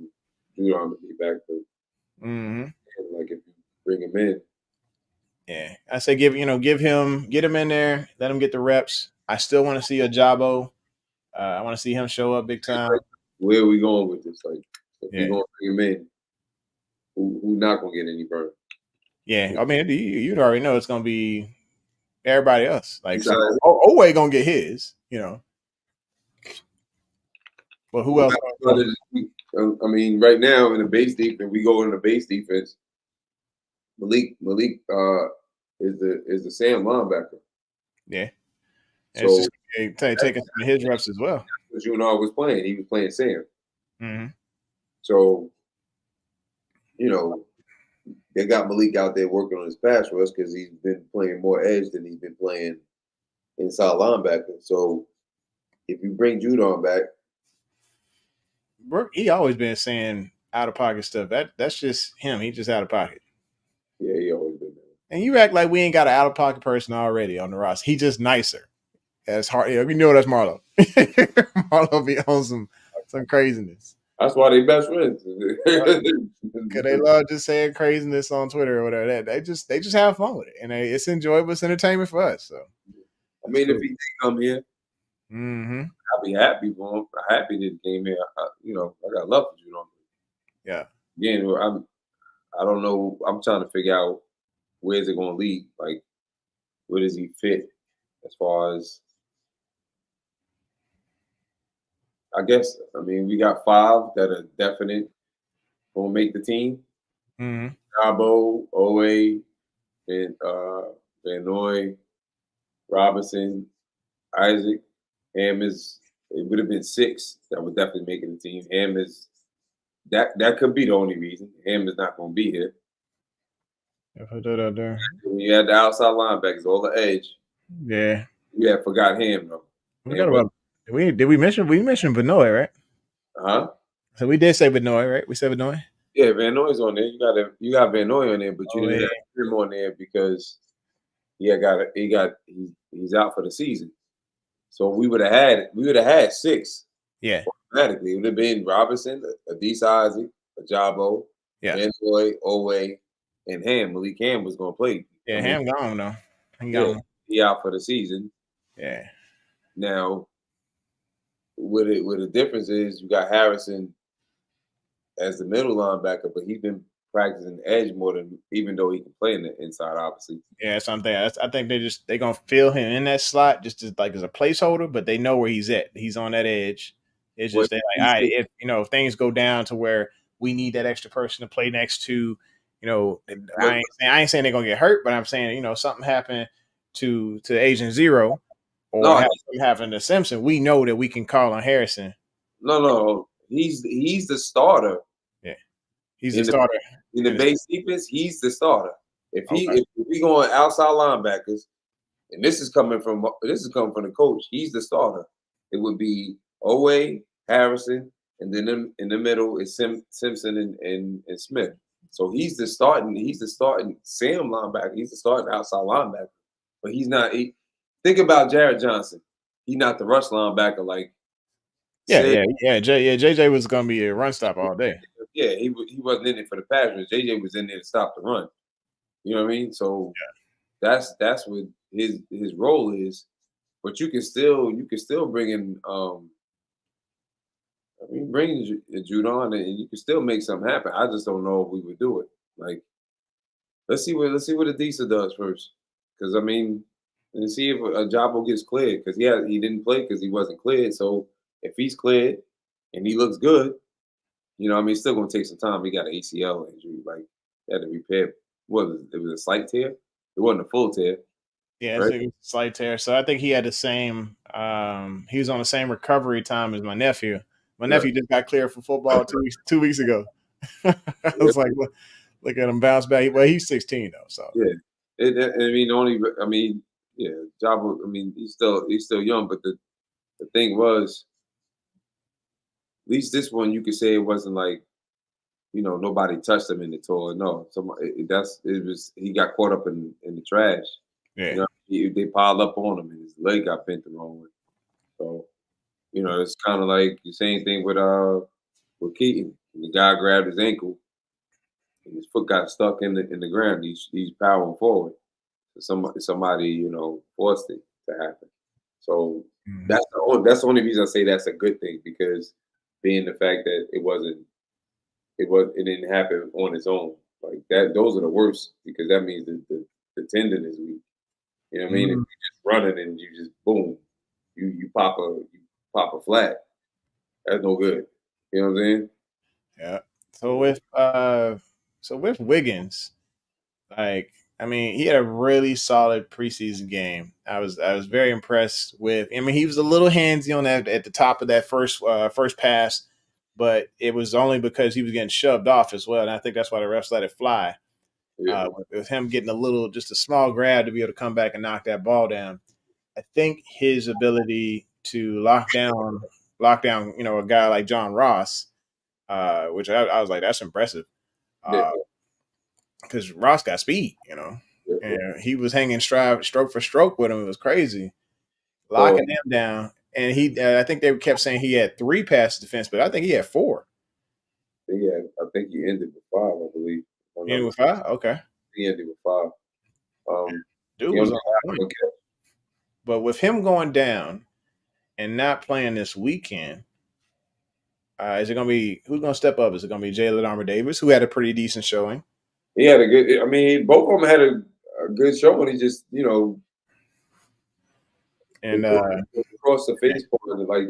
Judon to be back, but mhm. like if you bring him in, Yeah, I say get him in there, let him get the reps. I still want to see a Jabo. I want to see him show up big time. where are we going with this? Like, if Yeah. we gonna bring him in, who not gonna get any burn? Yeah, I mean, you'd already know it's gonna be everybody else. Like, so Besides, Owe gonna get his, but who else? I mean, right now in the base defense, we go in the base defense. Malik is the Sam linebacker. Yeah, and So it's just taking some of his reps as well. as you know, was playing. He was playing Sam. Mm-hmm. So they got Malik out there working on his pass rush because he's been playing more edge than he's been playing inside linebacker. So if you bring Judon back, He always been saying out of pocket stuff. That's just him. He just out of pocket. yeah, he always been there. And you act like we ain't got an out of pocket person already on the roster. He just nicer. That's hard. Yeah, we know that's Marlo. Marlo be on some craziness. That's why they best friends. Cause they love just saying craziness on Twitter or whatever. They just have fun with it, and it's enjoyable. It's entertainment for us. So, I mean, if he did come here, mm-hmm. I'd be happy for him. I'm happy that he came here. I got love for Judon. Yeah. Again, I don't know. I'm trying to figure out where's it going to lead. Like, where does he fit as far as? I guess. I mean, we got 5 that are definite going to make the team. Mm-hmm. Cabo, Owe, and Van Noy, Robinson, Isaac. Ham is. It would have been 6 that would definitely make the team. Ham is. That could be the only reason. Ham is not going to be here. I put that out there. When you had the outside linebackers, all the edge. Yeah. You had forgot him though. Did we mention Benoit, right? So we did say Benoit, right? We said Benoit. Yeah, Van Noy's on there. You got Van Noy on there, but you didn't have him on there because he's out for the season. So we would have had 6. Yeah. Automatically. It would have been Robinson, Adisa Isaac, Ajabo, Van Noy, Owe, and Ham. Malik Ham was gonna play. Yeah, Ham gone though. He out for the season. Yeah. Now, what the difference is, you got Harrison as the middle linebacker, but he's been practicing edge more than, even though he can play in the inside, obviously. Yeah, something. I think they're gonna fill him in that slot just as a placeholder, but they know where he's at. He's on that edge. It's just all right, if things go down to where we need that extra person to play next to, I ain't saying they're gonna get hurt, but I'm saying, something happened to Agent Zero or something happened to Simpson, we know that we can call on Harrison. No. He's the starter. Yeah. He's the starter. In the base defense, he's the starter. If we going outside linebackers, and this is coming from the coach. He's the starter. It would be Owe, Harrison, and then in the middle is Simpson and Smith. So he's the starting Sam linebacker. He's the starting outside linebacker. But he's not. Think about Jared Johnson. He's not the rush linebacker like Yeah, Sid. yeah, yeah. JJ was gonna be a run stop all day. Yeah, he wasn't in it for the pass rush. JJ was in there to stop the run. You know what I mean? So that's what his role is. But you can still bring in I mean bring Judon and you can still make something happen. I just don't know if we would do it. Like let's see what Adisa does first. Because I mean, and see if Jabo gets cleared because he didn't play because he wasn't cleared. So if he's cleared and he looks good, you know, I mean, it's still gonna take some time. He got an ACL injury, like he had to repair. What was it? It was a slight tear. It wasn't a full tear, Yeah, it's right? a slight tear. So I think he had the same. He was on the same recovery time as my nephew. My Yeah. nephew just got cleared for football 2 weeks ago. I Yeah. was like, look at him bounce back. Well, he's 16 though, so Yeah. I mean, I mean, yeah, Jabo. I mean, he's still young, but the thing was, at least this one you could say it wasn't like nobody touched him in the toilet. No, it was he got caught up in the trash. yeah. They piled up on him and his leg got bent the wrong way. So it's kind of like the same thing with Keaton. The guy grabbed his ankle and his foot got stuck in the ground. He's powering forward. Somebody forced it to happen. So Mhm. that's the only reason I say that's a good thing because being the fact that it didn't happen on its own like that. Those are the worst because that means the tendon is weak. You know what I mean? If Mhm. you're just running and you just boom, you pop a flat. That's no good. You know what I'm saying? Yeah. So Yeah. with Wiggins, like I mean, he had a really solid preseason game. I was very impressed with. I mean, he was a little handsy on that at the top of that first pass, but it was only because he was getting shoved off as well, and I think that's why the refs let it fly. Yeah. With him getting just a small grab to be able to come back and knock that ball down. I think his ability to lock down, a guy like John Ross, which I was like, that's impressive, Yeah. because Ross got speed, Yeah. and he was hanging stroke for stroke with him. It was crazy, So locking him down. And I think they kept saying he had 3 pass defense, but I think he had 4. yeah, I think he ended with 5, I believe. If I'm not And with mistaken. 5, okay, He ended with 5. dude He was only on had point. one catch. But with him going down and not playing this weekend, is it going to be who's going to step up? Is it going to be Jalen Armour Davis, who had a pretty decent showing? He had a good. I mean, both of them had a good show when he just And across the face part of like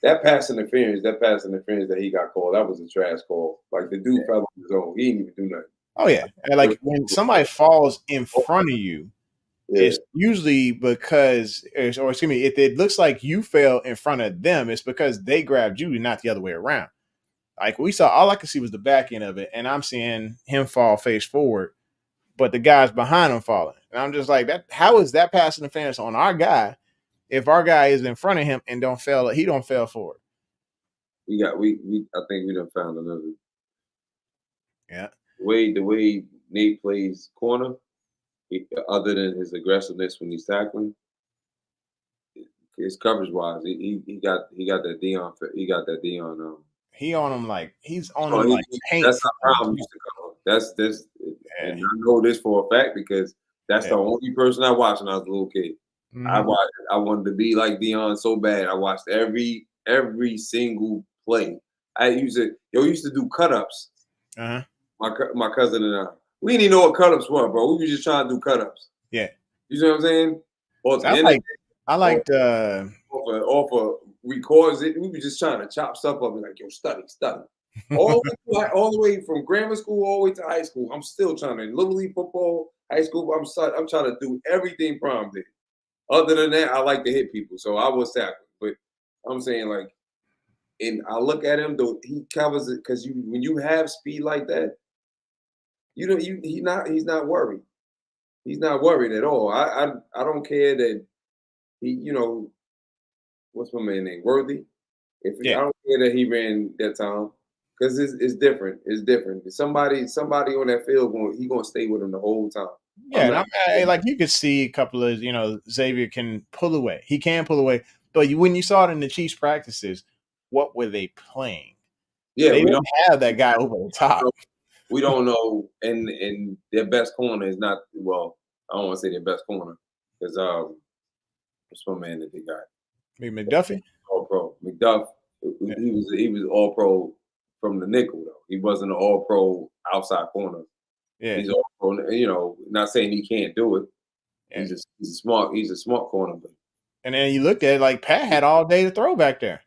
that pass interference that he got called, that was a trash call. Like the dude fell on his own. He didn't even do nothing. oh yeah, and like when somebody falls in front of you, Yeah, it's usually because, or excuse me, if it looks like you fell in front of them, it's because they grabbed you, not the other way around. Like we saw, all I could see was the back end of it, and I'm seeing him fall face forward, but the guys behind him falling, and I'm just like, that. How is that passing interference on our guy if our guy is in front of him and don't fail? He don't fail forward. we I think we done found another Yeah. the way Nate plays corner. Other than his aggressiveness when he's tackling, his coverage wise, he got that Dion. He got that Dion. He's on So him like paint that's how sometimes. Brown used to cover. That's this, Yeah. and I know this for a fact because that's Yeah. the only person I watched when I was a little kid. I Mhm. watched. I wanted to be like Dion so bad. I watched every single play. Used to do cut ups. Uh-huh. My cousin and I. We didn't even know what cut ups were, bro. We were just trying to do cut ups. Yeah. You know what I'm saying? Or So the internet, I or liked off of records it. We were just trying to chop stuff up and like, yo, study. All the way from grammar school all the way to high school. I'm still trying to little league football, high school. I'm trying to do everything Prom did. Other than that, I like to hit people, so I was tackling. But I'm saying like, and I look at him though he covers it because when you have speed like that, you don't you he not he's not worried. He's not worried at all. I don't care that he. What's my man name? Worthy. I Yeah. don't care that he ran that time because it's different. It's different. Somebody on that field he gonna stay with him the whole time. Yeah, I'm and not. like you could see a couple of Xavier can pull away. He can pull away, but when you saw it in the Chiefs practices, what were they playing? Yeah, They we don't. didn't have that guy over the top. We don't know, and their best corner is not well. I don't want to say their best corner because what's my man that they got? I mean, McDuffie. All Pro McDuff. Yeah, He was All Pro from the nickel though. He wasn't an All Pro outside corner. yeah, He's All Pro. Not saying he can't do it. yeah. He's a smart corner, but And then you looked at it, like Pat had all day to throw back there.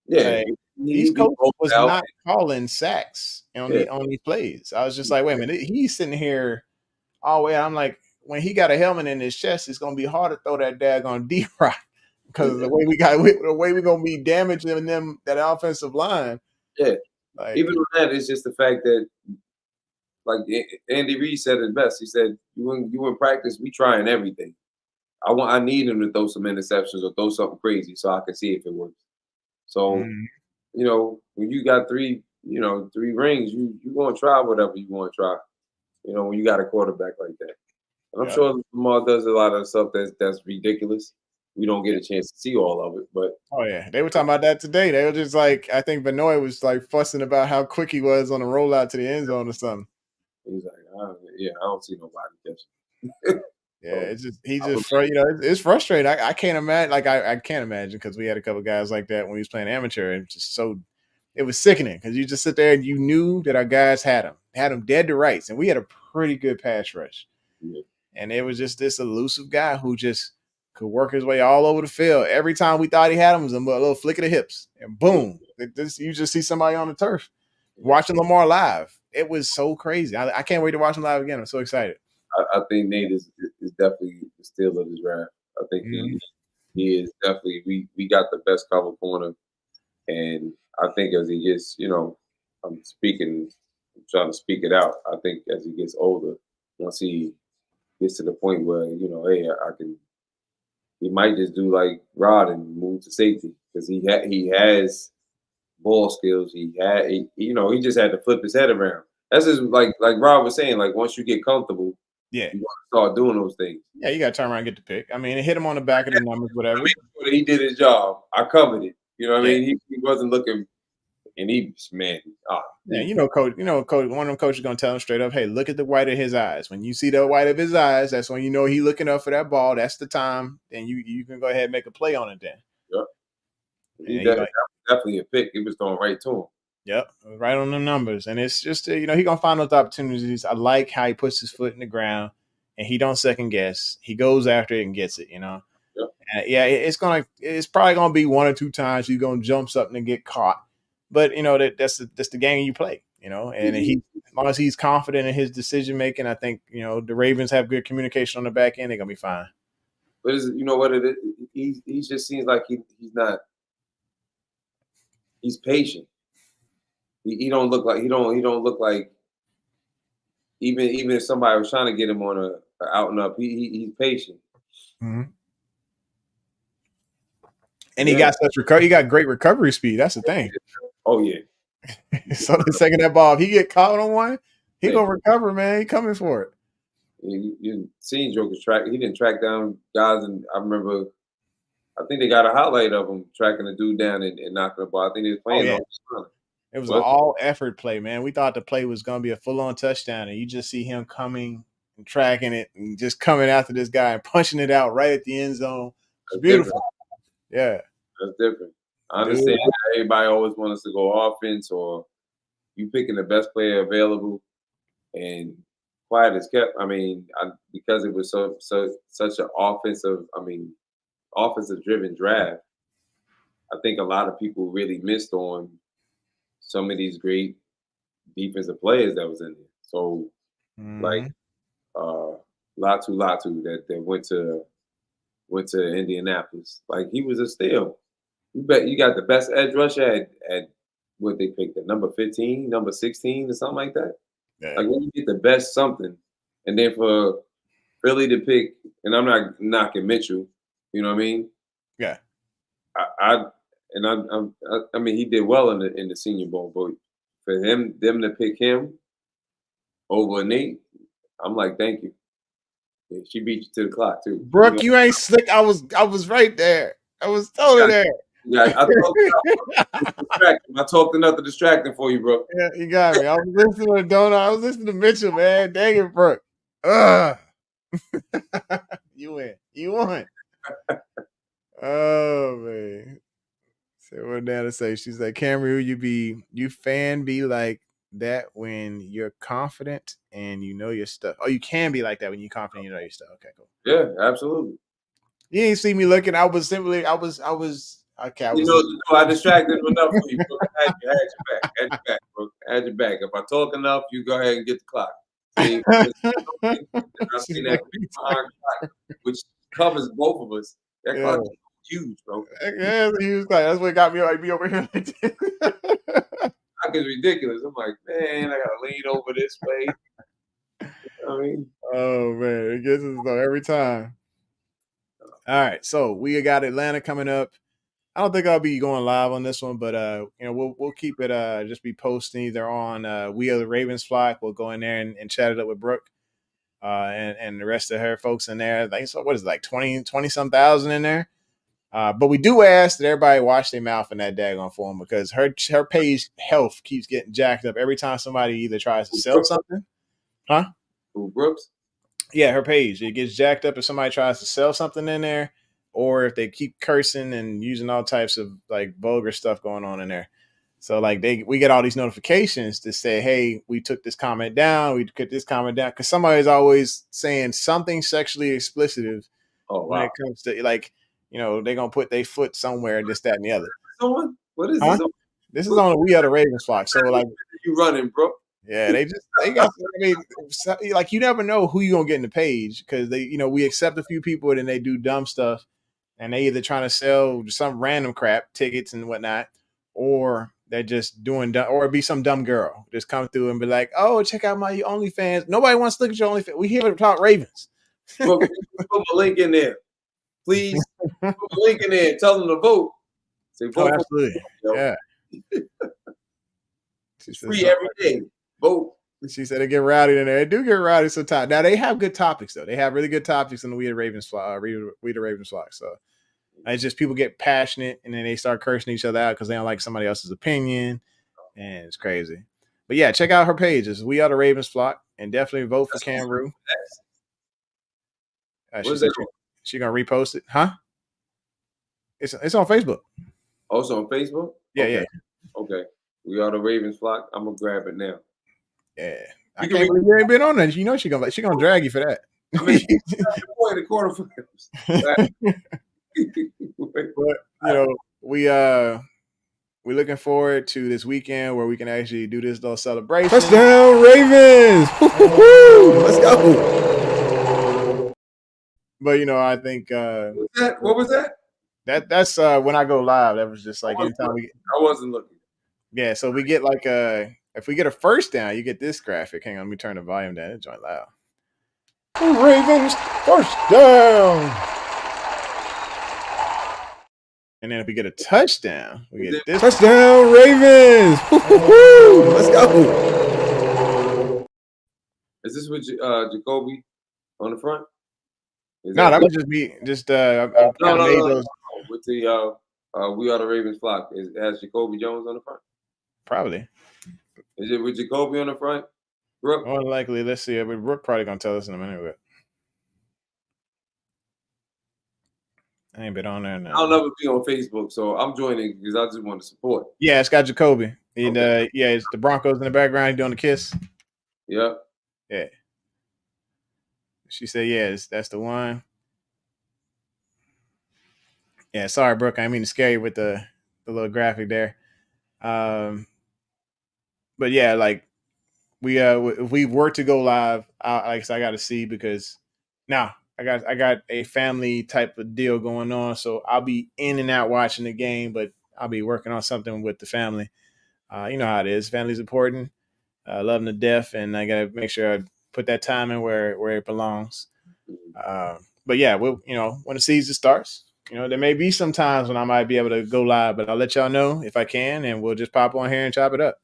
yeah, Like these he coaches rolled was out. not calling sacks Yeah, on these plays. I was just like, wait a minute, he's sitting here all the way. I'm like, when he got a helmet in his chest, it's gonna be hard to throw that daggone D rock because yeah, the way we're gonna be damaging them that offensive line. yeah. Like, Even on that, it's just the fact that like Andy Reid said it best. He said, "You in practice, we trying everything. I need him to throw some interceptions or throw something crazy so I can see if it works." So mm, when you got three rings, you gonna try whatever you want to try. When you got a quarterback like that, and I'm yeah. sure Lamar does a lot of stuff that's ridiculous. We don't get a chance to see all of it, but Oh yeah, they were talking about that today. They were just like, I think Benoit was like fussing about how quick he was on the rollout to the end zone or something. he's like, yeah, I don't see nobody catching. Yeah, So it's just he I just it's frustrating. I can't imagine. Like I can't imagine because we had a couple guys like that when he was playing amateur, and just so it was sickening because you just sit there and you knew that our guys had him dead to rights, and we had a pretty good pass rush, yeah, and it was just this elusive guy who just could work his way all over the field. Every time we thought he had him, it was a little flick of the hips, and yeah, boom, you just see somebody on the turf yeah. watching Lamar live. It was so crazy. I can't wait to watch him live again. I'm so excited. I think Nate is definitely the steal of this draft. I think Mhm. he is definitely we got the best cover corner, and I think as he gets, I'm trying to speak it out. I think as he gets older, once he gets to the point where hey, he might just do like Rod and move to safety because he has ball skills. He just had to flip his head around. That's just like Rod was saying. Like once you get comfortable, Yeah. you want to start doing those things. Yeah, you got to turn around and get the pick. I mean, hit him on the back of the numbers, I whatever. made sure that he did his job. I covered it. You know what I Yeah. mean? He wasn't looking, and man, Yeah, coach, coach, one of them coaches gonna tell him straight up, hey, look at the white of his eyes. When you see the white of his eyes, that's when you know he looking up for that ball. That's the time. Then you can go ahead and make a play on it then. yep. And That like, was definitely a pick. It was thrown right to him. yep, right on the numbers. And it's just he gonna find those opportunities. I like how he puts his foot in the ground and he don't second guess. He goes after it and gets it. Yep. Yeah, it's probably gonna be one or two times he's gonna jump something and get caught, but that's the game you play, and as long as he's confident in his decision making, I think the Ravens have good communication on the back end. They're gonna be fine. But you know what it is? He just seems like he's not. He's patient. He don't look like he don't look like even if somebody was trying to get him on a out and up, he's patient. Mhm. And he Yeah. got he got great recovery speed. That's the thing. Oh yeah. So the second that ball, if he get caught on one, he Man, gonna recover, man. He coming for it. you seen Joker's track. He didn't track down guys, and I remember. I think they got a highlight of him tracking the dude down and knocking the ball. I think he was Oh playing yeah. on the run. It was an What? all effort play, man. We thought the play was going to be a full on touchdown, and you just see him coming and tracking it and just coming after this guy and punching it out right at the end zone. It's That's different. beautiful. Yeah, That's different. I dude. understand that everybody always wants us to go offense or you picking the best player available and quiet is kept. I mean, because it was such an offensive driven draft. I think a lot of people really missed on some of these great defensive players that was in there. So like Mhm. uh Latu that went to Indianapolis. Like he was a steal. You bet you got the best edge rusher at what they picked at number 15, number 16, or something like that. Yeah, Like when you get the best something, and then for really to pick, and I'm not knocking Mitchell. You know what I mean? Yeah. I and I mean he did well in the Senior Bowl, but for them to pick him over Nate, I'm like, thank you. Yeah, she beat you to the clock too. Brooke, you ain't slick. I was right there. I was totally there. Yeah, I talked distracting. I talked enough to distracting for you, bro. Yeah, you got me. I was listening to Donut. I was listening to Mitchell, man. Dang it, Brooke. Ugh. You win. You won. Oh man. So what Nana say? She's like, Cameron, you fan be like that when you're confident and you know your stuff. Oh, you can be like that when you're confident, you know your stuff. Okay, cool. Yeah, absolutely. You didn't see me looking. I was okay. I You was know, looking. I distracted enough for you, bro. Had your back, bro. Had your back. If I talk enough, you go ahead and get the clock. See, I've seen that big behind clock, which covers both of us. That Yeah. clock is huge, bro. Yeah, he was like, that's what got me like be over here. Like Clock is ridiculous. I'm like, man, I gotta lean over this way. You know what I mean? Oh man, it gets us though every time. All right, so we got Atlanta coming up. I don't think I'll be going live on this one, but we'll keep it just be posting either on We Are the Ravens Flock. We'll go in there and chat it up with Brooke and the rest of her folks in there. Like, so what is it, like 20 some thousand in there? But we do ask that everybody wash their mouth in that daggone form because her page health keeps getting jacked up every time somebody either tries to sell something. Huh? Who, Brooks? Yeah, her page. It gets jacked up if somebody tries to sell something in there, or if they keep cursing and using all types of like vulgar stuff going on in there. So like we get all these notifications to say, hey, we took this comment down, we took this comment down, because somebody's always saying something sexually explicit Oh when wow. it comes to like, they're gonna put their foot somewhere, this, that, and the other. Someone? What is Huh? this? This is on We Are the Ravens Flock. So like, You running, bro? yeah, they got. I mean, like you never know who you gonna get in the page because we accept a few people and they do dumb stuff and they either trying to sell some random crap tickets and whatnot, or they're just doing dumb, or it be some dumb girl just come through and be like, "Oh, check out my OnlyFans." Nobody wants to look at your OnlyFans. We here to talk Ravens. Bro, put a link in there, please. Put a link in there. Tell them to vote. Say Oh, vote for absolutely, yo. yeah. It's free every day. Vote. She said they get rowdy in there. They do get rowdy sometimes. Now they have good topics though. They have really good topics in the We the Ravens flock. We the Ravens flock. So it's just people get passionate and then they start cursing each other out because they don't like somebody else's opinion, and it's crazy. But yeah, check out her pages. We Are the Ravens Flock, and definitely vote for Camru. She said she gonna repost it, huh? It's on Facebook. Also on Facebook. Yeah, okay. yeah. Okay. We Are the Ravens Flock. I'm gonna grab it now. Yeah, I can't believe you ain't been on that. You know she gonna drag you for that. I mean, the quarterfinals. But we're looking forward to this weekend where we can actually do this little celebration. Touchdown, Ravens! Let's go. But I think what was that? That's when I go live. That was just like anytime I wasn't looking. Yeah, so we get like if we get a first down, you get this graphic. Hang on, let me turn the volume down. It's joint loud. Ravens first down. And then if we get a touchdown, we get this touchdown, Ravens. Let's go. Is this with Jacoby on the front? No, that would just be just no. With the We Are the Ravens Flock. Has Jacoby Jones on the front? Probably. Is it with Jacoby on the front? Brooke? More likely. Let's see. But Brooke probably gonna tell us in a minute. But I ain't been on there now. I'll never be on Facebook, so I'm joining because I just want to support. Yeah, it's got Jacoby. And yeah, it's the Broncos in the background. He's doing the kiss. Yep. Yeah. She said, yes, that's the one. Yeah, sorry, Brooke. I didn't mean to scare you with the little graphic there. But yeah, like if we were to go live, I got to see because now I got a family type of deal going on, so I'll be in and out watching the game, but I'll be working on something with the family. You know how it is. Family's important. Love them to death, and I got to make sure I put that time in where it belongs. But yeah, we'll when the season starts, there may be some times when I might be able to go live, but I'll let y'all know if I can, and we'll just pop on here and chop it up.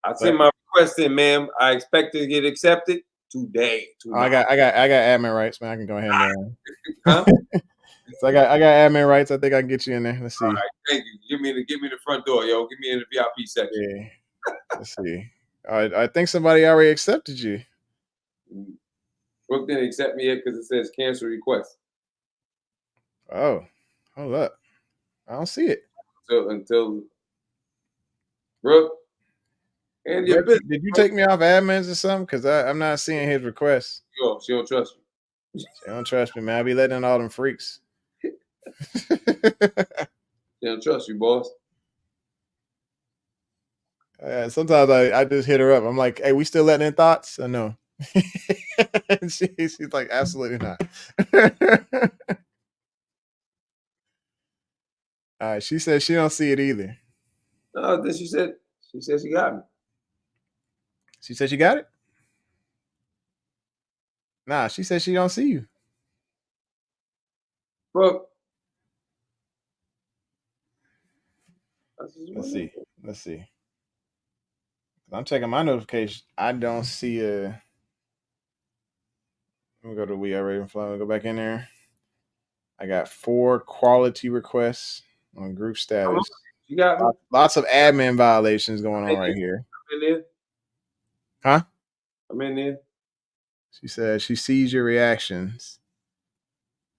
I sent my request in, ma'am. I expect to get accepted today. I got admin rights, man. I can go ahead and Huh? so I got admin rights. I think I can get you in there. Let's see. All right, thank you. Give me the front door, yo. Give me in the VIP section. Yeah. Let's see. I think somebody already accepted you. Brooke didn't accept me yet because it says cancel request. Oh, hold up. I don't see it. Until Brooke and your business. Did you take me off admins or something? Because I'm not seeing his requests. Yo, she don't trust you. She don't trust me, man. I be letting in all them freaks. She don't trust you, boss. Sometimes I just hit her up. I'm like, hey, we still letting in thoughts? I know. She's like, absolutely not. All right, she said she don't see it either. No, then she said she got me. She said she got it? Nah, she said she don't see you. Brooke. Let's see. I'm checking my notifications. I don't see a. Let me go to We Are Raven Flow. Go back in there. I got 4 quality requests on group status. You got me. Lots of admin violations going on right here. I'm in there. Huh? I'm in there. She said she sees your reactions.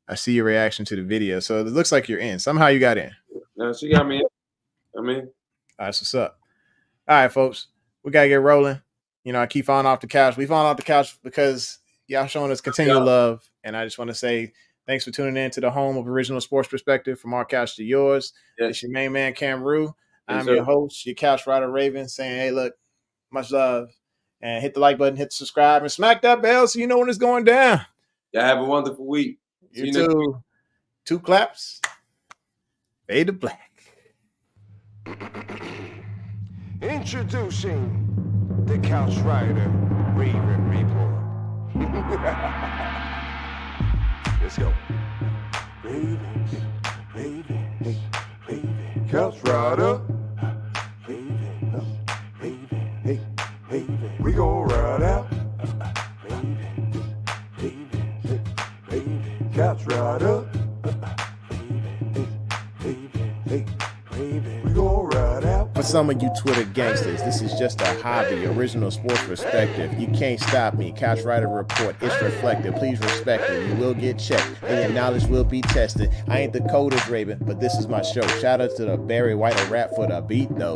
I see your reaction to the video. So it looks like you're in. Somehow you got in. No, she got me in. I'm in. All right, so what's up? All right, folks. We got to get rolling. I keep falling off the couch. We falling off the couch because y'all showing us continual love. And I just want to say thanks for tuning in to the home of Original Sports Perspective, from our couch to yours. Yes. It's your main man, Cam Rue. I'm your host, your couch rider, Raven, saying, hey, look, much love. And hit the like button, hit the subscribe, and smack that bell so you know when it's going down. Y'all have a wonderful week. You too. 2 claps. Fade to black. Introducing the Couch Rider Raven Report. Let's go. Ravens, Ravens, Ravens. Couch Rider. Ravens, Ravens, hey, Ravens. We gon' ride out. Ravens, Ravens, Ravens. Couch Rider. Ravens, Ravens, hey, Ravens. We gon' ride out. For some of you Twitter gangsters, this is just a hobby. Original Sports Perspective. You can't stop me. Couch Rider Report. It's reflective. Please respect it. You will get checked, and your knowledge will be tested. I ain't the coldest Raven, but this is my show. Shout out to the Barry White rap for the beat, though.